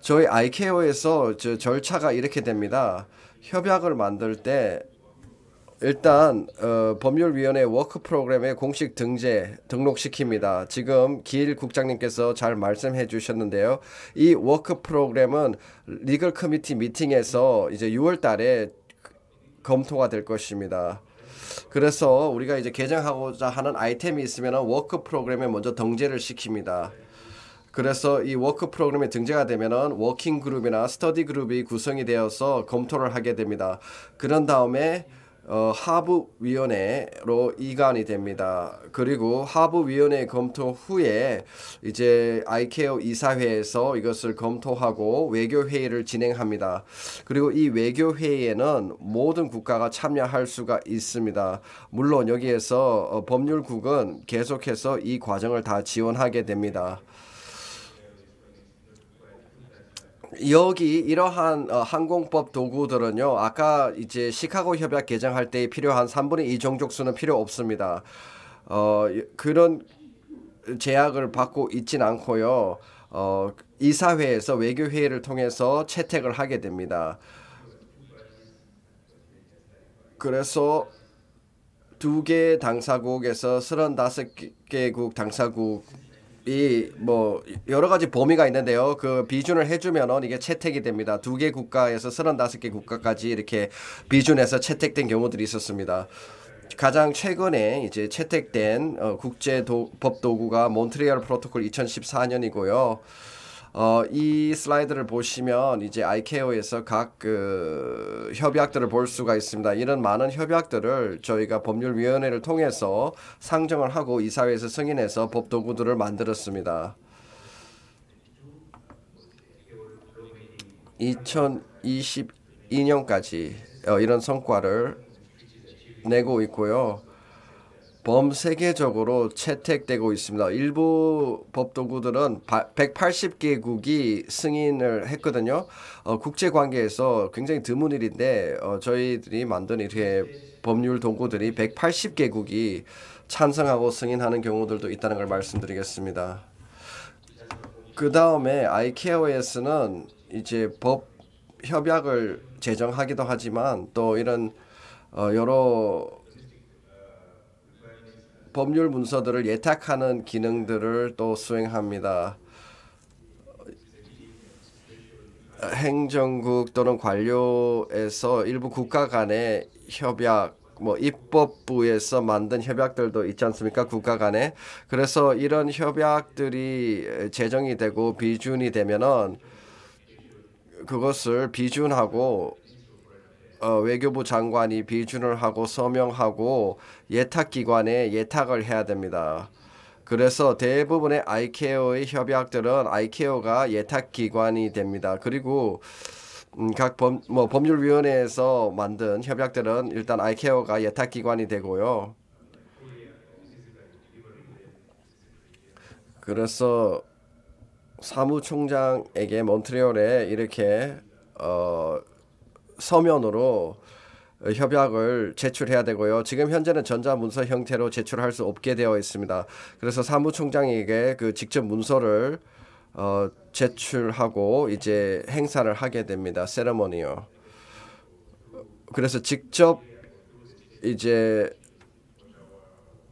저희 ICAO에서 절차가 이렇게 됩니다. 협약을 만들 때 일단 법률위원회 워크 프로그램에 공식 등록시킵니다. 지금 길 국장님께서 잘 말씀해 주셨는데요. 이 워크 프로그램은 리걸 커미티 미팅에서 이제 6월 달에 검토가 될 것입니다. 그래서 우리가 이제 개정하고자 하는 아이템이 있으면 워크 프로그램에 먼저 등재를 시킵니다. 그래서 이 워크 프로그램에 등재가 되면은 워킹 그룹이나 스터디 그룹이 구성이 되어서 검토를 하게 됩니다. 그런 다음에 하부위원회로 이관이 됩니다. 그리고 하부위원회 검토 후에 이제 ICAO 이사회에서 이것을 검토하고 외교회의를 진행합니다. 그리고 이 외교회의에는 모든 국가가 참여할 수가 있습니다. 물론 여기에서 법률국은 계속해서 이 과정을 다 지원하게 됩니다. 여기 이러한 항공법 도구들은요. 아까 이제 시카고 협약 개정할 때 필요한 3분의 2 종족수는 필요 없습니다. 그런 제약을 받고 있진 않고요. 이사회에서 외교회의를 통해서 채택을 하게 됩니다. 그래서 2개 당사국에서 35개국 당사국이 뭐 여러 가지 범위가 있는데요. 그 비준을 해주면은 이게 채택이 됩니다. 2개 국가에서 35개 국가까지 이렇게 비준해서 채택된 경우들이 있었습니다. 가장 최근에 이제 채택된 국제법 도구가 몬트리올 프로토콜 2014년이고요. 이 슬라이드를 보시면 이제 ICAO에서 각 그 협약들을 볼 수가 있습니다. 이런 많은 협약들을 저희가 법률위원회를 통해서 상정을 하고 이사회에서 승인해서 법 도구들을 만들었습니다. 2022년까지 이런 성과를 내고 있고요. 범세계적으로 채택되고 있습니다. 일부 법도구들은 180개국이 승인을 했거든요. 국제관계에서 굉장히 드문 일인데 저희들이 만든 이렇게 법률 도구들이 180개국이 찬성하고 승인하는 경우들도 있다는 걸 말씀드리겠습니다. 그 다음에 ICAO에서는 이제 법 협약을 제정하기도 하지만 또 이런 여러 법률 문서들을 예탁하는 기능들을 또 수행합니다. 행정국 또는 관료에서 일부 국가 간의 협약, 뭐 입법부에서 만든 협약들도 있지 않습니까? 국가 간에. 그래서 이런 협약들이 제정이 되고 비준이 되면은 그것을 비준하고 외교부 장관이 비준을 하고 서명하고 예탁기관에 예탁을 해야 됩니다. 그래서 대부분의 ICAO의 협약들은 ICAO가 예탁기관이 됩니다. 그리고 각 법률위원회에서 만든 협약들은 일단 ICAO가 예탁기관이 되고요. 그래서 사무총장에게 몬트리올에 이렇게 서면으로 협약을 제출해야 되고요. 지금 현재는 전자문서 형태로 제출할 수 없게 되어 있습니다. 그래서 사무총장에게 그 직접 문서를 제출하고 이제 행사를 하게 됩니다. 세레머니요. 그래서 직접 이제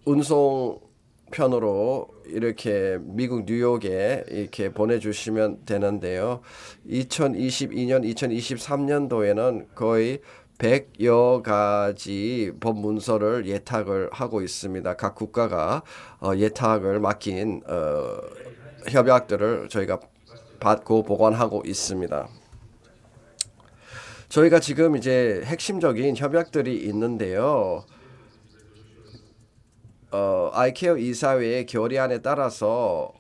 운송편으로 이렇게 미국 뉴욕에 이렇게 보내주시면 되는데요. 2022년, 2023년도에는 거의 100여 가지 법 문서를 예탁을 하고 있습니다. 각 국가가 예탁을 맡긴 협약들을 저희가 받고 보관하고 있습니다. 저희가 지금 이제 핵심적인 협약들이 있는데요. ICAO 이사회의 결의안에 따라서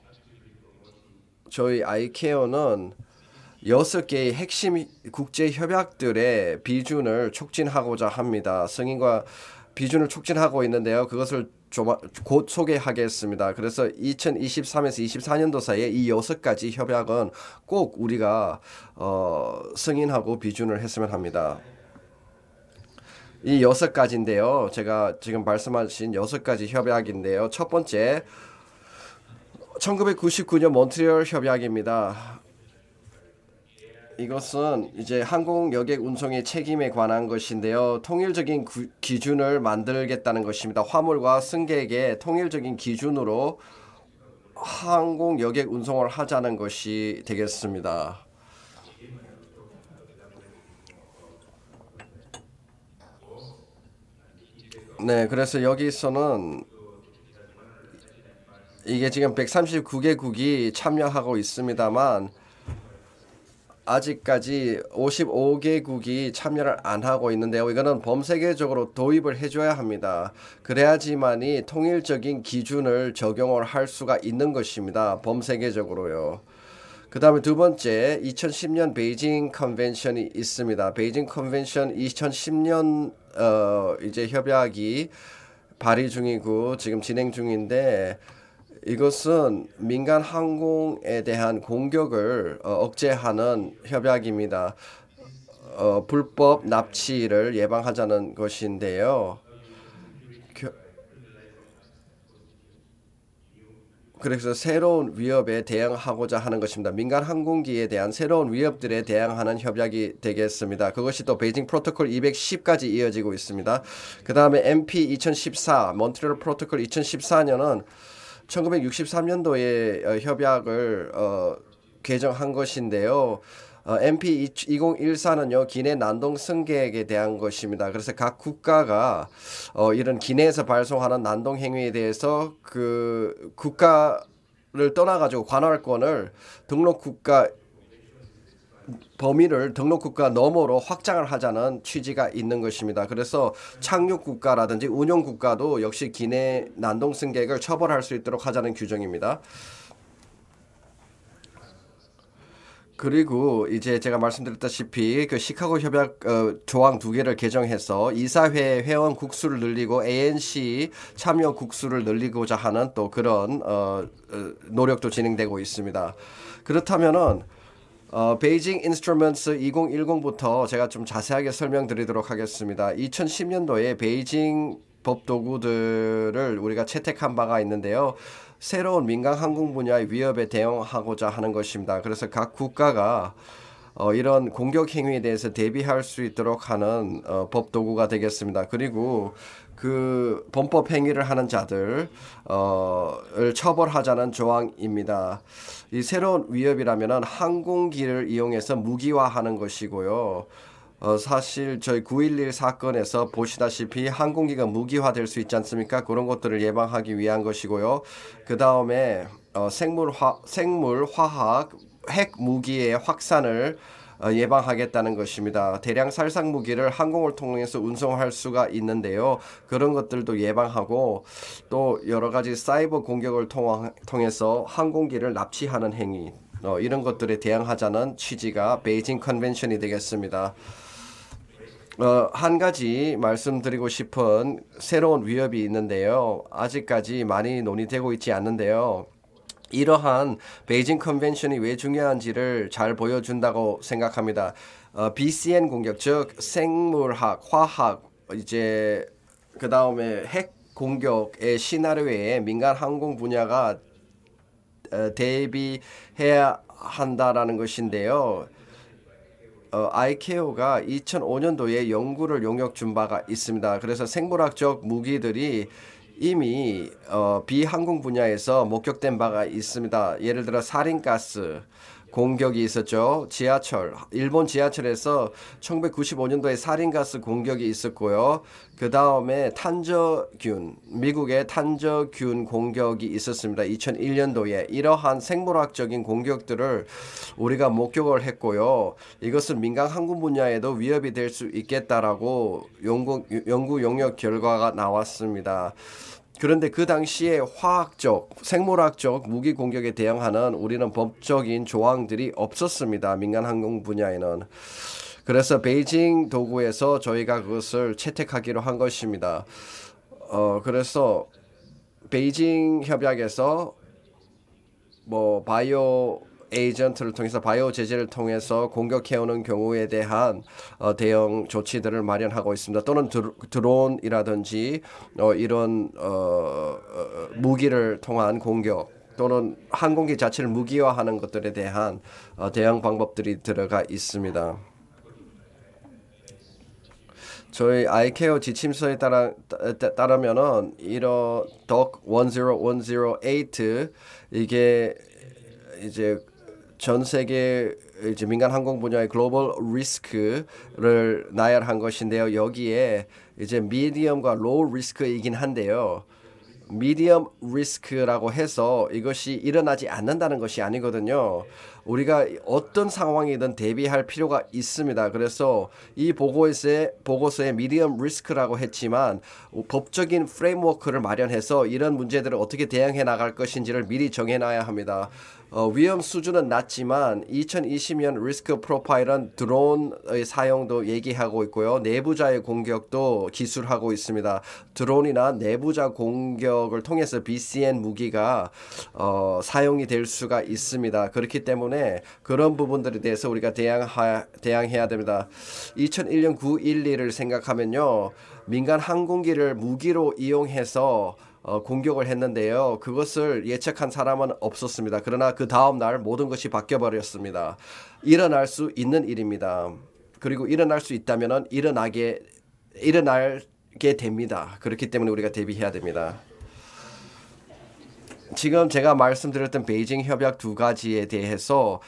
저희 ICAO는 6개의 핵심 국제 협약들의 비준을 촉진하고자 합니다. 승인과 비준을 촉진하고 있는데요. 그것을 곧 소개하겠습니다. 그래서 2023에서 24년도 사이에 이 6가지 협약은 꼭 우리가 승인하고 비준을 했으면 합니다. 이 6가지인데요. 제가 지금 말씀하신 6가지 협약인데요. 첫 번째 1999년 몬트리올 협약입니다. 이것은 이제 항공 여객 운송의 책임에 관한 것인데요. 통일적인 기준을 만들겠다는 것입니다. 화물과 승객의 통일적인 기준으로 항공 여객 운송을 하자는 것이 되겠습니다. 네, 그래서 여기서는 이게 지금 139개국이 참여하고 있습니다만 아직까지 55개국이 참여를 안 하고 있는데요. 이거는 범세계적으로 도입을 해줘야 합니다. 그래야지만이 통일적인 기준을 적용을 할 수가 있는 것입니다. 범세계적으로요. 그 다음에 두 번째 2010년 베이징 컨벤션이 있습니다. 베이징 컨벤션 2010년 이제 협약이 발의 중이고 지금 진행 중인데 이것은 민간 항공에 대한 공격을 억제하는 협약입니다. 불법 납치를 예방하자는 것인데요. 그래서 새로운 위협에 대응하고자 하는 것입니다. 민간 항공기에 대한 새로운 위협들에 대응하는 협약이 되겠습니다. 그것이 또 베이징 프로토콜 210까지 이어지고 있습니다. 그 다음에 MP 2014, 몬트리올 프로토콜 2014년은 1963년도에 협약을 개정한 것인데요. MP 2014는요 기내 난동 승객에 대한 것입니다. 그래서 각 국가가 이런 기내에서 발송하는 난동 행위에 대해서 그 국가를 떠나가지고 관할권을 등록 국가 범위를 등록 국가 너머로 확장을 하자는 취지가 있는 것입니다. 그래서 착륙 국가라든지 운용 국가도 역시 기내 난동 승객을 처벌할 수 있도록 하자는 규정입니다. 그리고 이제 제가 말씀드렸다시피 그 시카고 협약 조항 2개를 개정해서 이사회 회원 국수를 늘리고 ANC 참여 국수를 늘리고자 하는 또 그런 노력도 진행되고 있습니다. 그렇다면은 베이징 인스트루먼트 2010부터 제가 좀 자세하게 설명드리도록 하겠습니다. 2010년도에 베이징 법도구들을 우리가 채택한 바가 있는데요. 새로운 민간 항공 분야의 위협에 대응하고자 하는 것입니다. 그래서 각 국가가 이런 공격 행위에 대해서 대비할 수 있도록 하는 법도구가 되겠습니다. 그리고 그 범법 행위를 하는 자들을 처벌하자는 조항입니다. 이 새로운 위협이라면은 항공기를 이용해서 무기화하는 것이고요. 사실 저희 9.11 사건에서 보시다시피 항공기가 무기화될 수 있지 않습니까? 그런 것들을 예방하기 위한 것이고요. 그 다음에 생물, 화학, 핵 무기의 확산을 예방하겠다는 것입니다. 대량 살상 무기를 항공을 통해서 운송할 수가 있는데요. 그런 것들도 예방하고 또 여러 가지 사이버 공격을 통해서 항공기를 납치하는 행위 이런 것들에 대응하자는 취지가 베이징 컨벤션이 되겠습니다. 한 가지 말씀드리고 싶은 새로운 위협이 있는데요. 아직까지 많이 논의되고 있지 않는데요. 이러한 베이징 컨벤션이 왜 중요한지를 잘 보여준다고 생각합니다. BCN 공격, 즉 생물학, 화학, 이제 그 다음에 핵 공격의 시나리오에 민간 항공 분야가 대비해야 한다라는 것인데요. ICAO가 2005년도에 연구를 용역 준 바가 있습니다. 그래서 생물학적 무기들이 이미 비항공 분야에서 목격된 바가 있습니다. 예를 들어 살인가스 공격이 있었죠. 지하철, 일본 지하철에서 1995년도에 살인가스 공격이 있었고요. 그 다음에 탄저균, 미국의 탄저균 공격이 있었습니다. 2001년도에 이러한 생물학적인 공격들을 우리가 목격을 했고요. 이것은 민간 항공 분야에도 위협이 될 수 있겠다라고 연구 용역 결과가 나왔습니다. 그런데 그 당시에 화학적, 생물학적 무기 공격에 대응하는 우리는 법적인 조항들이 없었습니다. 민간 항공 분야에는. 그래서 베이징 도구에서 저희가 그것을 채택하기로 한 것입니다. 그래서 베이징 협약에서 뭐 바이오 에이전트를 통해서 바이오 제재를 통해서 공격해오는 경우에 대한 대응 조치들을 마련하고 있습니다. 또는 드론이라든지 이런 무기를 통한 공격 또는 항공기 자체를 무기화하는 것들에 대한 대응 방법들이 들어가 있습니다. 저희 ICAO 지침서에 따르면은 이런 DOC 10108 이게 이제 전 세계 이제 민간 항공 분야의 글로벌 리스크를 나열한 것인데요. 여기에 이제 미디엄과 로우 리스크이긴 한데요. 미디엄 리스크라고 해서 이것이 일어나지 않는다는 것이 아니거든요. 우리가 어떤 상황이든 대비할 필요가 있습니다. 그래서 이 보고서에 미디엄 리스크라고 했지만 법적인 프레임워크를 마련해서 이런 문제들을 어떻게 대응해 나갈 것인지를 미리 정해놔야 합니다. 위험 수준은 낮지만 2020년 리스크 프로파일은 드론의 사용도 얘기하고 있고요. 내부자의 공격도 기술하고 있습니다. 드론이나 내부자 공격 공격을 통해서 BCN 무기가 사용이 될 수가 있습니다. 그렇기 때문에 그런 부분들에 대해서 우리가 대항해야 됩니다. 2001년 9.11을 생각하면요. 민간 항공기를 무기로 이용해서 공격을 했는데요. 그것을 예측한 사람은 없었습니다. 그러나 그 다음 날 모든 것이 바뀌어 버렸습니다. 일어날 수 있는 일입니다. 그리고 일어날 수 있다면은 일어나게 됩니다. 그렇기 때문에 우리가 대비해야 됩니다. 지금 제가 말씀드렸던 베이징 협약 두 가지에 대해서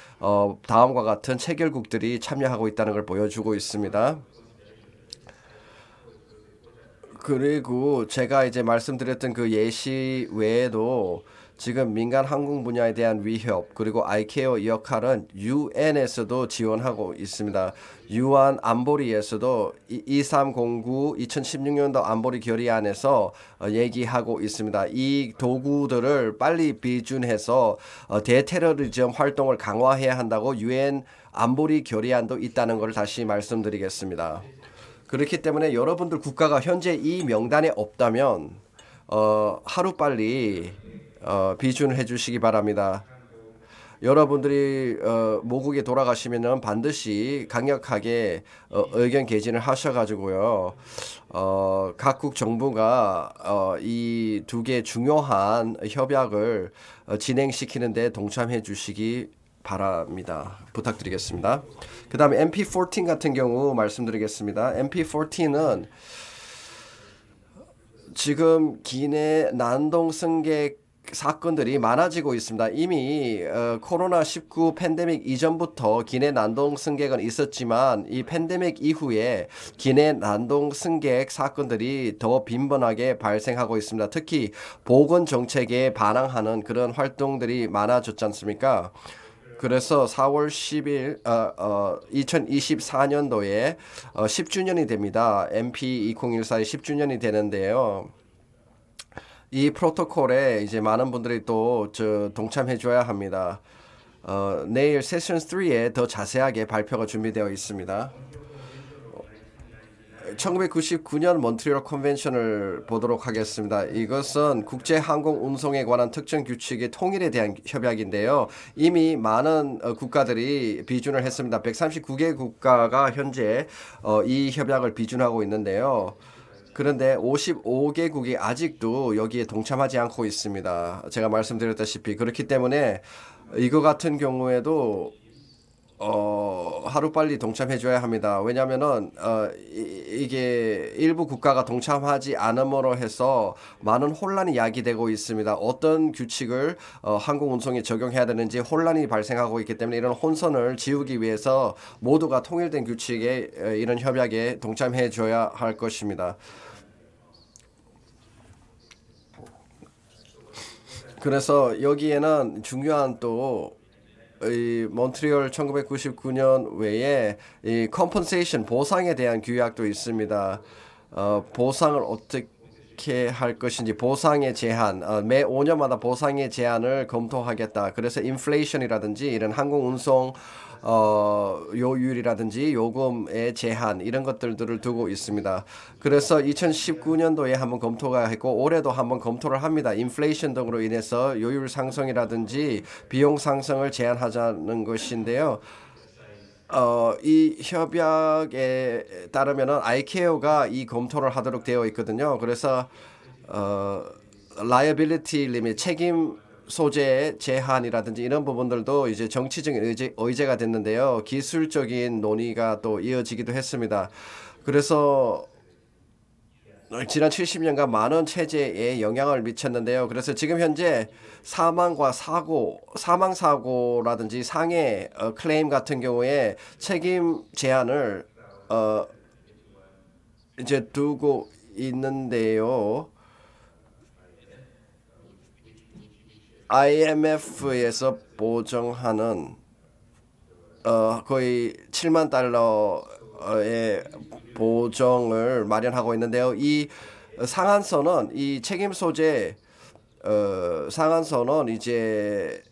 다음과 같은 체결국들이 참여하고 있다는 걸 보여주고 있습니다. 그리고 제가 이제 말씀드렸던 그 예시 외에도 지금 민간 항공 분야에 대한 위협 그리고 ICAO 역할은 UN에서도 지원하고 있습니다. 유엔 안보리에서도 2309 2016년도 안보리 결의안에서 얘기하고 있습니다. 이 도구들을 빨리 비준해서 대테러리즘 활동을 강화해야 한다고 유엔 안보리 결의안도 있다는 것을 다시 말씀드리겠습니다. 그렇기 때문에 여러분들 국가가 현재 이 명단에 없다면 하루빨리 비준을 해주시기 바랍니다. 여러분들이 모국에 돌아가시면은 반드시 강력하게 의견 개진을 하셔가지고요. 각국 정부가 이 두 개 중요한 협약을 진행시키는 데 동참해 주시기 바랍니다. 부탁드리겠습니다. 그 다음에 MP14 같은 경우 말씀드리겠습니다. MP14는 지금 기내 난동 승객 사건들이 많아지고 있습니다. 이미 코로나19 팬데믹 이전부터 기내 난동 승객은 있었지만 이 팬데믹 이후에 기내 난동 승객 사건들이 더 빈번하게 발생하고 있습니다. 특히 보건 정책에 반항하는 그런 활동들이 많아졌지 않습니까? 그래서 4월 10일 2024년도에 10주년이 됩니다. MP2014의 10주년이 되는데요. 이 프로토콜에 이제 많은 분들이 또 동참해 줘야 합니다. 내일 세션 3에 더 자세하게 발표가 준비되어 있습니다. 1999년 몬트리올 컨벤션을 보도록 하겠습니다. 이것은 국제 항공 운송에 관한 특정 규칙의 통일에 대한 협약인데요. 이미 많은 국가들이 비준을 했습니다. 139개 국가가 현재 이 협약을 비준하고 있는데요. 그런데 55개국이 아직도 여기에 동참하지 않고 있습니다. 제가 말씀드렸다시피 그렇기 때문에 이거 같은 경우에도 하루빨리 동참해 줘야 합니다. 왜냐하면은 이게 일부 국가가 동참하지 않음으로 해서 많은 혼란이 야기되고 있습니다. 어떤 규칙을 항공 운송에 적용해야 되는지 혼란이 발생하고 있기 때문에 이런 혼선을 지우기 위해서 모두가 통일된 규칙에 이런 협약에 동참해 줘야 할 것입니다. 그래서 여기에는 중요한 또 이 몬트리올 1999년 외에 이 컴펀세이션 보상에 대한 규약도 있습니다. 보상을 어떻게 할 것인지 보상의 제한 매 5년마다 보상의 제한을 검토하겠다. 그래서 인플레이션이라든지 이런 항공 운송 요율이라든지 요금의 제한 이런 것들을 두고 있습니다. 그래서 2019년도에 한번 검토가 했고 올해도 한번 검토를 합니다. 인플레이션 등으로 인해서 요율 상승이라든지 비용 상승을 제한하자는 것인데요. 이 협약에 따르면은 ICAO가 이 검토를 하도록 되어 있거든요. 그래서 liability limit 책임 소재의 제한이라든지 이런 부분들도 이제 정치적인 의제가 됐는데요. 기술적인 논의가 또 이어지기도 했습니다. 그래서 지난 70년간 많은 체제에 영향을 미쳤는데요. 그래서 지금 현재 사망 사고라든지 상해 클레임 같은 경우에 책임 제한을 이제 두고 있는데요. IMF에서 보정하는 거의 7만 달러의 보정을 마련하고 있는데요. 이 상한선은 이 책임 소재 상한선은 이제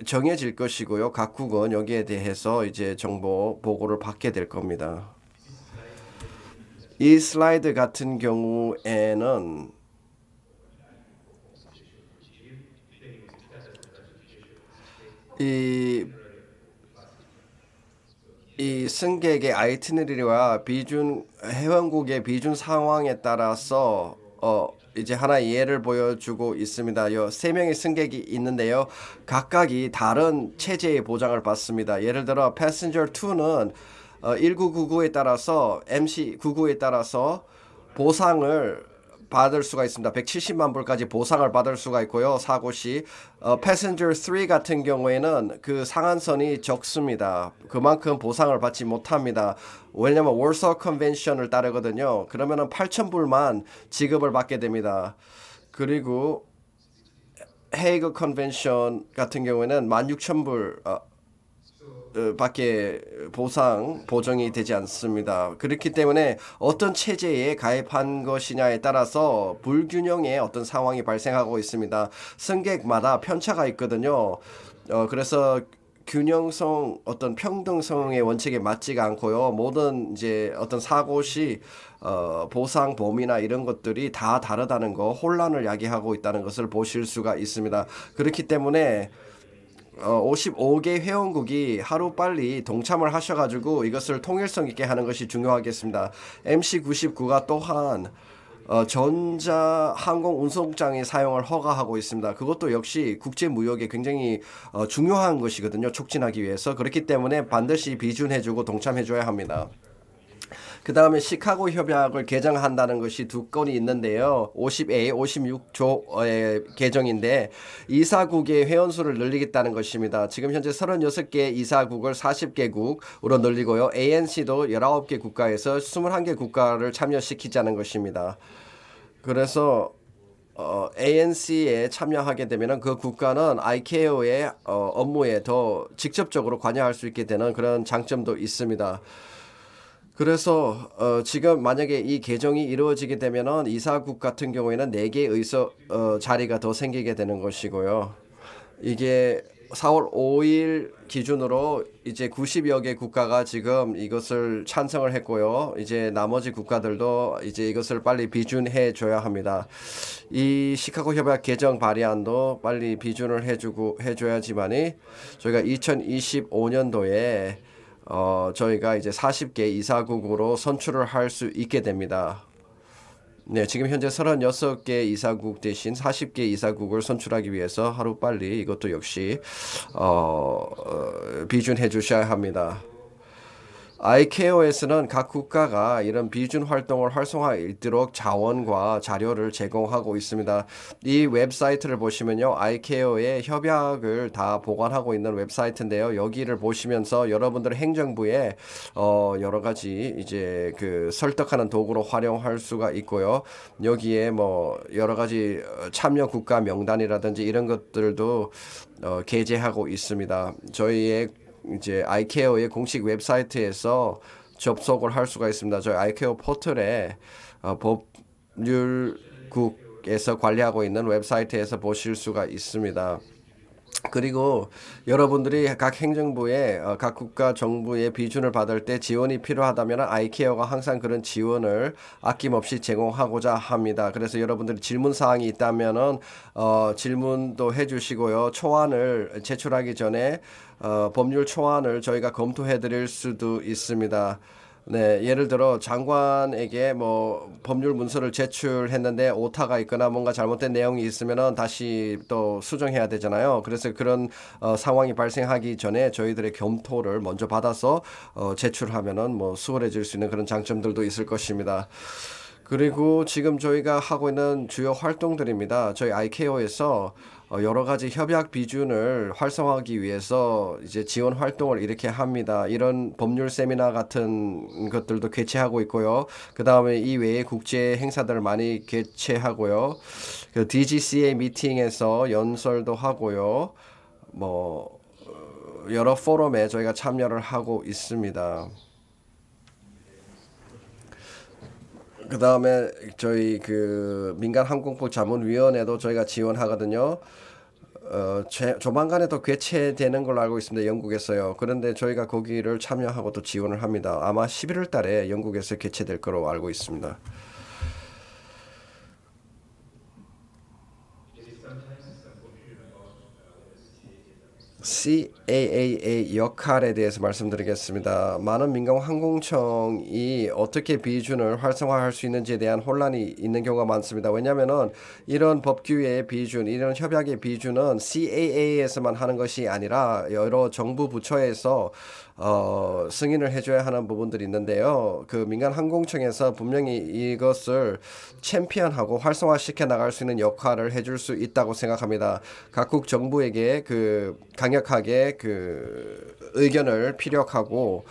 정해질 것이고요. 각국은 여기에 대해서 이제 정보 보고를 받게 될 겁니다. 이 슬라이드 같은 경우에는 이 승객의 아이티너리와 비준 회원국의 비준 상황에 따라서 이제 하나 예를 보여주고 있습니다. 요 세 명의 승객이 있는데요. 각각이 다른 체제의 보장을 받습니다. 예를 들어 패신저 2는 1999에 따라서 MC99에 따라서 보상을 받을 수가 있습니다. 170만 불까지 보상을 받을 수가 있고요. 사고 시 패신저 3 같은 경우에는 그 상한선이 적습니다. 그만큼 보상을 받지 못합니다. 왜냐하면 월서 컨벤션을 따르거든요. 그러면은 8,000불만 지급을 받게 됩니다. 그리고 헤이그 컨벤션 같은 경우에는 16,000불 밖에 보정이 되지 않습니다. 그렇기 때문에 어떤 체제에 가입한 것이냐에 따라서 불균형의 어떤 상황이 발생하고 있습니다. 승객마다 편차가 있거든요. 그래서 균형성 어떤 평등성의 원칙에 맞지가 않고요. 모든 이제 어떤 사고 시 보상 범위나 이런 것들이 다 다르다는 거, 혼란을 야기하고 있다는 것을 보실 수가 있습니다. 그렇기 때문에 55개 회원국이 하루빨리 동참을 하셔가지고 이것을 통일성 있게 하는 것이 중요하겠습니다. MC99가 또한 전자 항공 운송장의 사용을 허가하고 있습니다. 그것도 역시 국제 무역에 굉장히 중요한 것이거든요. 촉진하기 위해서. 그렇기 때문에 반드시 비준해주고 동참해줘야 합니다. 그 다음에 시카고 협약을 개정한다는 것이 두 건이 있는데요. 50A, 56조의 개정인데 이사국의 회원수를 늘리겠다는 것입니다. 지금 현재 36개 이사국을 40개국으로 늘리고요. ANC도 19개 국가에서 21개 국가를 참여시키자는 것입니다. 그래서 ANC에 참여하게 되면 그 국가는 ICAO의 업무에 더 직접적으로 관여할 수 있게 되는 그런 장점도 있습니다. 그래서 지금 만약에 이 개정이 이루어지게 되면은 이사국 같은 경우에는 4개의 자리가 더 생기게 되는 것이고요. 이게 4월 5일 기준으로 이제 90여 개 국가가 지금 이것을 찬성을 했고요. 이제 나머지 국가들도 이제 이것을 빨리 비준해 줘야 합니다. 이 시카고 협약 개정 발의안도 빨리 비준을 해줘야지만이 저희가 2025년도에 저희가 이제 40개 이사국으로 선출을 할 수 있게 됩니다. 네, 지금 현재 36개 이사국 대신 40개 이사국을 선출하기 위해서 하루빨리 이것도 역시 비준해 주셔야 합니다. ICAO에서는 각 국가가 이런 비준 활동을 활성화할 수 있도록 자원과 자료를 제공하고 있습니다. 이 웹사이트를 보시면요. ICAO의 협약을 다 보관하고 있는 웹사이트인데요. 여기를 보시면서 여러분들의 행정부에 여러 가지 이제 그 설득하는 도구로 활용할 수가 있고요. 여기에 뭐 여러 가지 참여 국가 명단이라든지 이런 것들도 게재하고 있습니다. 저희의 이제 ICAO의 공식 웹사이트에서 접속을 할 수가 있습니다. 저희 ICAO 포털에 법률국에서 관리하고 있는 웹사이트에서 보실 수가 있습니다. 그리고 여러분들이 각 행정부에 각 국가 정부의 비준을 받을 때 지원이 필요하다면 ICAO가 항상 그런 지원을 아낌없이 제공하고자 합니다. 그래서 여러분들이 질문 사항이 있다면은 질문도 해주시고요. 초안을 제출하기 전에 법률 초안을 저희가 검토해 드릴 수도 있습니다. 네, 예를 들어 장관에게 뭐 법률 문서를 제출했는데 오타가 있거나 뭔가 잘못된 내용이 있으면은 다시 또 수정해야 되잖아요. 그래서 그런 상황이 발생하기 전에 저희들의 검토를 먼저 받아서 제출하면은 뭐 수월해질 수 있는 그런 장점들도 있을 것입니다. 그리고 지금 저희가 하고 있는 주요 활동들입니다. 저희 ICAO에서 여러 가지 협약 비준을 활성화하기 위해서 이제 지원 활동을 이렇게 합니다. 이런 법률 세미나 같은 것들도 개최하고 있고요. 그 다음에 이 외에 국제 행사들을 많이 개최하고요. 그 DGCA 미팅에서 연설도 하고요. 뭐 여러 포럼에 저희가 참여를 하고 있습니다. 그 다음에 저희 그 민간항공법 자문위원회도 저희가 지원하거든요. 조만간에 또 개최되는 걸로 알고 있습니다. 영국에서요. 그런데 저희가 거기를 참여하고 또 지원을 합니다. 아마 11월 달에 영국에서 개최될 거로 알고 있습니다. CAA의 역할에 대해서 말씀드리겠습니다. 많은 민간 항공청이 어떻게 비준을 활성화할 수 있는지에 대한 혼란이 있는 경우가 많습니다. 왜냐하면은 이런 법규의 비준, 이런 협약의 비준은 CAA에서만 하는 것이 아니라 여러 정부 부처에서 승인을 해줘야 하는 부분들이 있는데요. 그 민간 항공청에서 분명히 이것을 챔피언하고 활성화시켜 나갈 수 있는 역할을 해줄 수 있다고 생각합니다. 각국 정부에게 그 강력하게 그 의견을 피력하고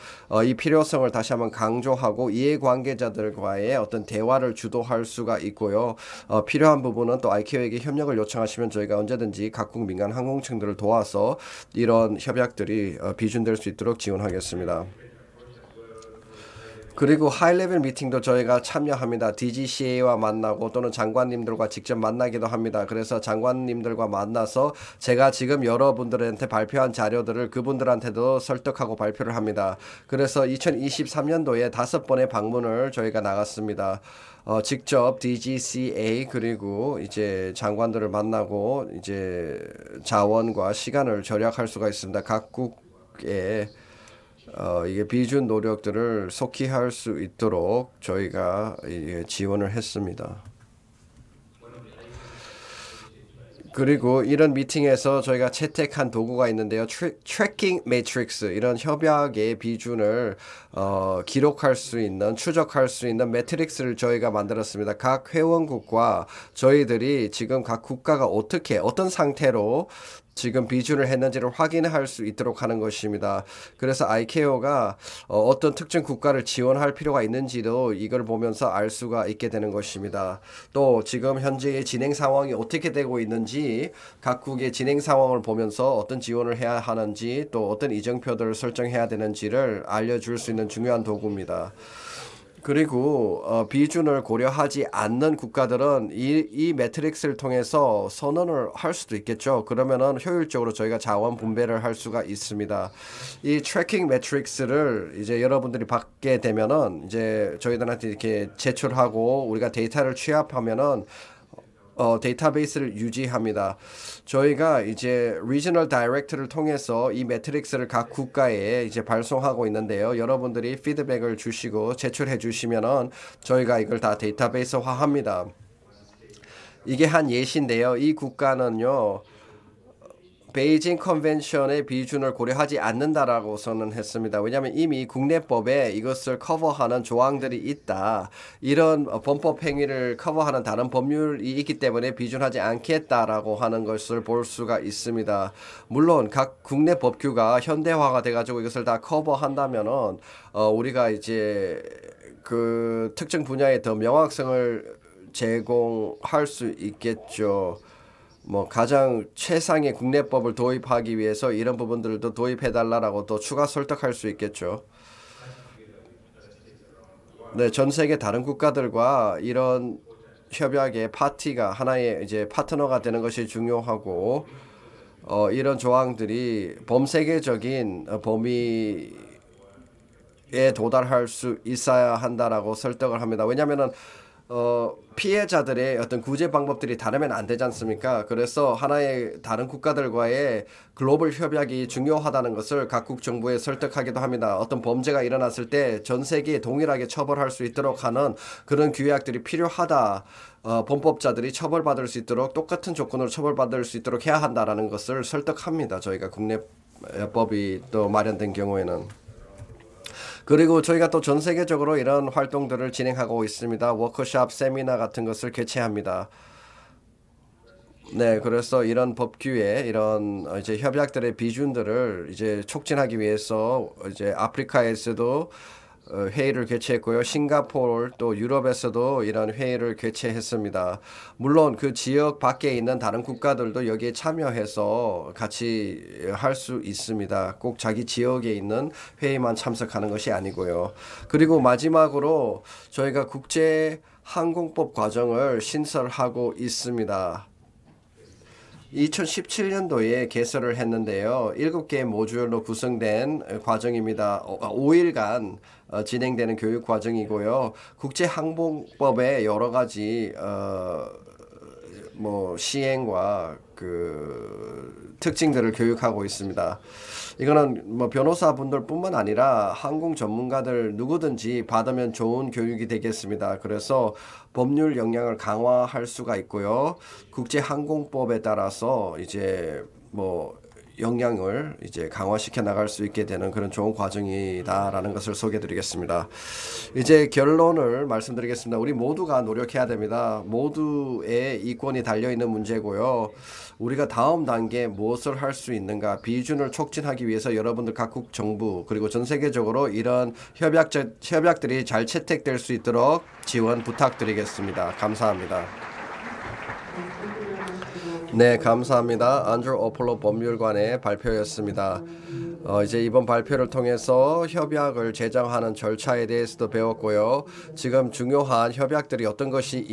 이 필요성을 다시 한번 강조하고 이해관계자들과의 어떤 대화를 주도할 수가 있고요. 필요한 부분은 또 ICAO에게 협력을 요청하시면 저희가 언제든지 각국 민간 항공청들을 도와서 이런 협약들이 비준될 수 있도록 지원하겠습니다. 그리고 하이레벨 미팅도 저희가 참여합니다. DGCA와 만나고 또는 장관님들과 직접 만나기도 합니다. 그래서 장관님들과 만나서 제가 지금 여러분들한테 발표한 자료들을 그분들한테도 설득하고 발표를 합니다. 그래서 2023년도에 5번의 방문을 저희가 나갔습니다. 직접 DGCA 그리고 이제 장관들을 만나고 이제 자원과 시간을 절약할 수가 있습니다. 각국의 이게 비준 노력들을 속히 할 수 있도록 저희가 지원을 했습니다. 그리고 이런 미팅에서 저희가 채택한 도구가 있는데요. 트래킹 매트릭스, 이런 협약의 비준을 기록할 수 있는, 추적할 수 있는 매트릭스를 저희가 만들었습니다. 각 회원국과 저희들이 지금 각 국가가 어떤 상태로 지금 비준을 했는지를 확인할 수 있도록 하는 것입니다. 그래서 ICAO가 어떤 특정 국가를 지원할 필요가 있는지도 이걸 보면서 알 수가 있게 되는 것입니다. 또 지금 현재의 진행 상황이 어떻게 되고 있는지 각국의 진행 상황을 보면서 어떤 지원을 해야 하는지 또 어떤 이정표들을 설정해야 되는지를 알려줄 수 있는 중요한 도구입니다. 그리고 비준을 고려하지 않는 국가들은 이 매트릭스를 통해서 선언을 할 수도 있겠죠. 그러면은 효율적으로 저희가 자원 분배를 할 수가 있습니다. 이 트래킹 매트릭스를 이제 여러분들이 받게 되면은 이제 저희들한테 이렇게 제출하고 우리가 데이터를 취합하면은 데이터베이스를 유지합니다. 저희가 이제 리저널 다이렉터를 통해서 이 매트릭스를 각 국가에 이제 발송하고 있는데요. 여러분들이 피드백을 주시고 제출해 주시면은 저희가 이걸 다 데이터베이스화합니다. 이게 한 예시인데요. 이 국가는요. 베이징 컨벤션의 비준을 고려하지 않는다라고 선언했습니다. 왜냐하면 이미 국내법에 이것을 커버하는 조항들이 있다. 이런 범법 행위를 커버하는 다른 법률이 있기 때문에 비준하지 않겠다라고 하는 것을 볼 수가 있습니다. 물론 각 국내 법규가 현대화가 돼가지고 이것을 다 커버한다면은 우리가 이제 그 특정 분야에 더 명확성을 제공할 수 있겠죠. 뭐 가장 최상의 국내법을 도입하기 위해서 이런 부분들도 도입해달라고 또 추가 설득할 수 있겠죠. 네, 전 세계 다른 국가들과 이런 협약의 파티가 하나의 이제 파트너가 되는 것이 중요하고 이런 조항들이 범세계적인 범위에 도달할 수 있어야 한다라고 설득을 합니다. 왜냐하면은 피해자들의 어떤 구제 방법들이 다르면 안 되지 않습니까? 그래서 하나의 다른 국가들과의 글로벌 협약이 중요하다는 것을 각국 정부에 설득하기도 합니다. 어떤 범죄가 일어났을 때 전 세계에 동일하게 처벌할 수 있도록 하는 그런 규약들이 필요하다. 범법자들이 처벌받을 수 있도록 똑같은 조건으로 처벌받을 수 있도록 해야 한다라는 것을 설득합니다. 저희가 국내법이 또 마련된 경우에는. 그리고 저희가 또 전 세계적으로 이런 활동들을 진행하고 있습니다. 워크숍, 세미나 같은 것을 개최합니다. 네, 그래서 이런 법규에 이런 이제 협약들의 비준들을 이제 촉진하기 위해서 이제 아프리카에서도 회의를 개최했고요. 싱가포르 또 유럽에서도 이런 회의를 개최했습니다. 물론 그 지역 밖에 있는 다른 국가들도 여기에 참여해서 같이 할 수 있습니다. 꼭 자기 지역에 있는 회의만 참석하는 것이 아니고요. 그리고 마지막으로 저희가 국제 항공법 과정을 신설하고 있습니다. 2017년도에 개설을 했는데요. 7개의 모듈로 구성된 과정입니다. 5일간 진행되는 교육 과정이고요. 국제항공법의 여러 가지 뭐 시행과 그 특징들을 교육하고 있습니다. 이거는 뭐 변호사분들뿐만 아니라 항공 전문가들 누구든지 받으면 좋은 교육이 되겠습니다. 그래서 법률 역량을 강화할 수가 있고요. 국제항공법에 따라서 이제 뭐 역량을 이제 강화시켜 나갈 수 있게 되는 그런 좋은 과정이다라는 것을 소개해드리겠습니다. 이제 결론을 말씀드리겠습니다. 우리 모두가 노력해야 됩니다. 모두의 이권이 달려 있는 문제고요. 우리가 다음 단계 무엇을 할 수 있는가 비준을 촉진하기 위해서 여러분들 각국 정부 그리고 전 세계적으로 이런 협약들이 잘 채택될 수 있도록 지원 부탁드리겠습니다. 감사합니다. 네, 감사합니다. 안드루 오폴로 법률관의 발표였습니다. 이제 이번 발표를 통해서 협약을 제정하는 절차에 대해서도 배웠고요. 지금 중요한 협약들이 어떤 것이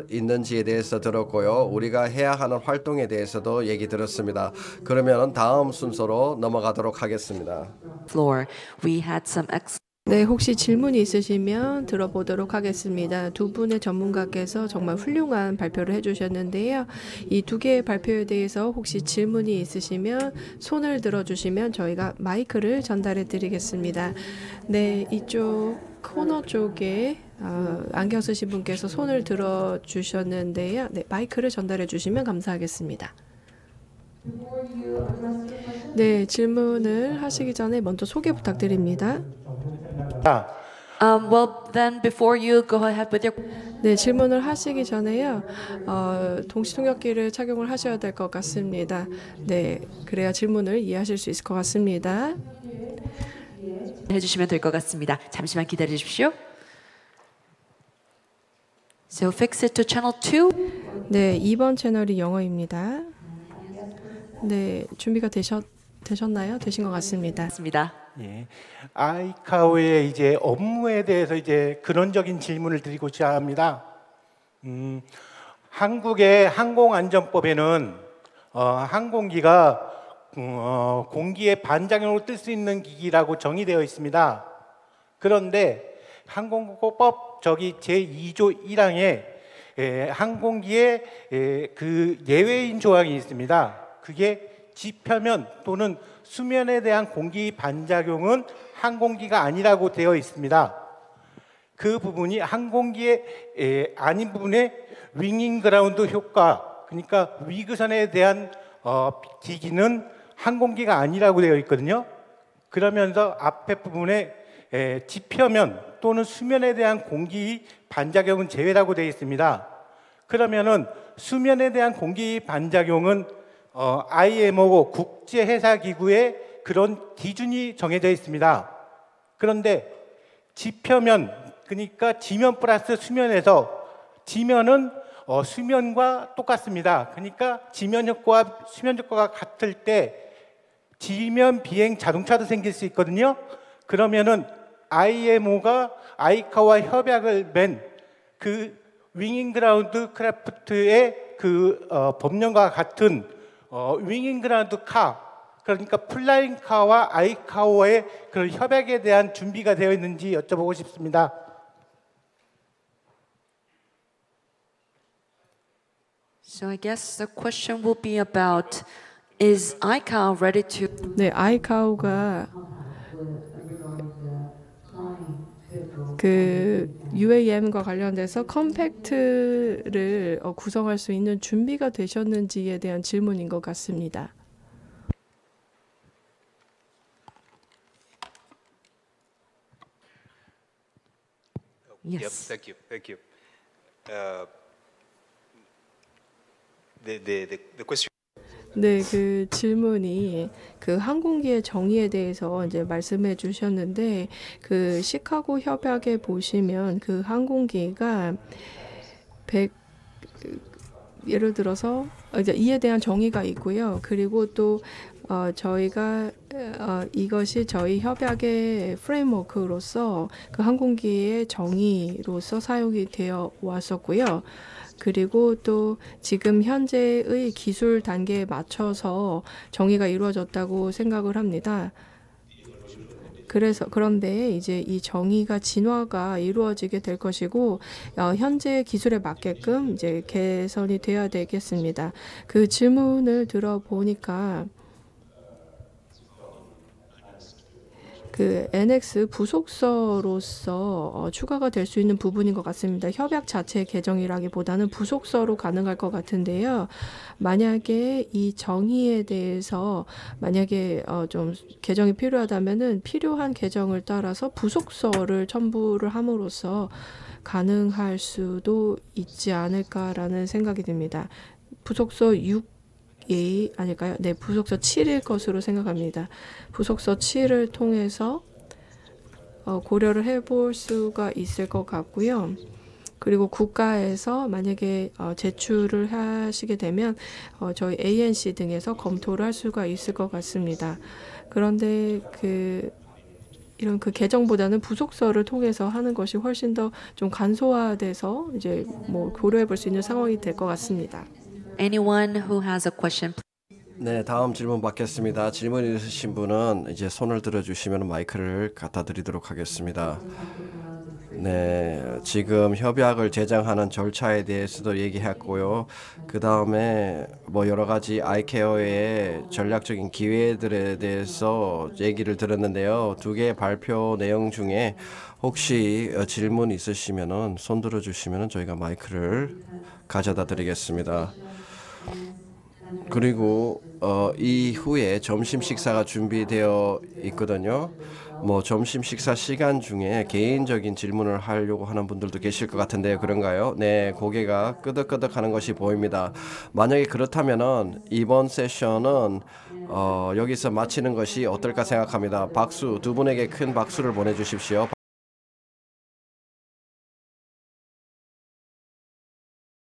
있는지에 대해서 들었고요. 우리가 해야 하는 활동에 대해서도 얘기 들었습니다. 그러면 다음 순서로 넘어가도록 하겠습니다. Floor. We had some 네, 혹시 질문이 있으시면 들어보도록 하겠습니다. 두 분의 전문가께서 정말 훌륭한 발표를 해주셨는데요. 이 두 개의 발표에 대해서 혹시 질문이 있으시면 손을 들어주시면 저희가 마이크를 전달해 드리겠습니다. 네, 이쪽 코너 쪽에 안경 쓰신 분께서 손을 들어주셨는데요. 네, 마이크를 전달해 주시면 감사하겠습니다. 네, 질문을 하시기 전에 먼저 소개 부탁드립니다. well, then before you go ahead with your 네, 질문을 하시기 전에요. 동시통역기를 착용을 하셔야 될 것 같습니다. 네, 그래야 질문을 이해하실 수 있을 것 같습니다. 해주시면 될 것 같습니다. 잠시만 기다려 주십시오. So fix it to channel 2. 네, 2번 채널이 영어입니다. 네, 준비가 되셨나요? 되신 것 같습니다. 맞습니다. 예, 아이카오의 이제 업무에 대해서 이제 근원적인 질문을 드리고자 합니다. 한국의 항공안전법에는 항공기가 공기의 반작용으로 뜰 수 있는 기기라고 정의되어 있습니다. 그런데 항공기법 제2조 1항에 항공기에 그 예외인 조항이 있습니다. 그게 지표면 또는 수면에 대한 공기 반작용은 항공기가 아니라고 되어 있습니다. 그 부분이 항공기의 아닌 부분에 윙잉 그라운드 효과, 그러니까 위그선에 대한 기기는 항공기가 아니라고 되어 있거든요. 그러면서 앞에 부분에 지표면 또는 수면에 대한 공기 반작용은 제외라고 되어 있습니다. 그러면은 수면에 대한 공기 반작용은 IMO 국제해사기구의 그런 기준이 정해져 있습니다. 그런데 지표면, 그러니까 지면 플러스 수면에서 지면은 수면과 똑같습니다. 그러니까 지면 효과와 수면 효과가 같을 때 지면 비행 자동차도 생길 수 있거든요. 그러면은 IMO가 아이카와 협약을 맺은 그 윙잉 그라운드 크래프트의 그 법령과 같은 윙잉 그라운드 카, 그러니까 플라잉 카와 아이카오의 그런 협약에 대한 준비가 되어 있는지 여쭤보고 싶습니다. So I guess the question will be about is ICAO ready to 네, 아이카오가 그 UAM과 관련돼서 컴팩트를 구성할 수 있는 준비가 되셨는지에 대한 질문인 것 같습니다. Yes. Yep, thank you. The question. 네, 그 질문이 그 항공기의 정의에 대해서 이제 말씀해 주셨는데 그 시카고 협약에 보시면 그 항공기가 예를 들어서 이제 이에 대한 정의가 있고요. 그리고 또 저희가 이것이 저희 협약의 프레임워크로서 그 항공기의 정의로서 사용이 되어 왔었고요. 그리고 또 지금 현재의 기술 단계에 맞춰서 정의가 이루어졌다고 생각을 합니다. 그런데 이제 이 정의가 진화가 이루어지게 될 것이고 현재 기술에 맞게끔 이제 개선이 되어야 되겠습니다. 그 질문을 들어보니까 그 NX 부속서로서 추가가 될 수 있는 부분인 것 같습니다. 협약 자체 개정이라기보다는 부속서로 가능할 것 같은데요. 만약에 이 정의에 대해서 만약에 좀 개정이 필요하다면은 필요한 개정을 따라서 부속서를 첨부를 함으로써 가능할 수도 있지 않을까라는 생각이 듭니다. 부속서 6이 아닐까요? 네, 부속서 7일 것으로 생각합니다. 부속서 7을 통해서 고려를 해볼 수가 있을 것 같고요. 그리고 국가에서 만약에 제출을 하시게 되면 저희 ANC 등에서 검토를 할 수가 있을 것 같습니다. 그런데 이런 그 개정보다는 부속서를 통해서 하는 것이 훨씬 더 좀 간소화돼서 이제 뭐 고려해 볼 수 있는 상황이 될 것 같습니다. Anyone who has a question, 네, 다음 질문 받겠습니다. 질문 있으신 분은 이제 손을 들어주시면 마이크를 갖다 드리도록 하겠습니다. 네, 지금 협약을 제정하는 절차에 대해서도 얘기했고요. 그 다음에 뭐 여러 가지 아이케어의 전략적인 기회들에 대해서 얘기를 들었는데요. 두 개의 발표 내용 중에 혹시 질문 있으시면은 손 들어주시면은 저희가 마이크를 가져다 드리겠습니다. 그리고 이후에 점심 식사가 준비되어 있거든요. 뭐 점심 식사 시간 중에 개인적인 질문을 하려고 하는 분들도 계실 것 같은데요. 그런가요? 네, 고개가 끄덕끄덕하는 것이 보입니다. 만약에 그렇다면은 이번 세션은 여기서 마치는 것이 어떨까 생각합니다. 박수, 두 분에게 큰 박수를 보내주십시오.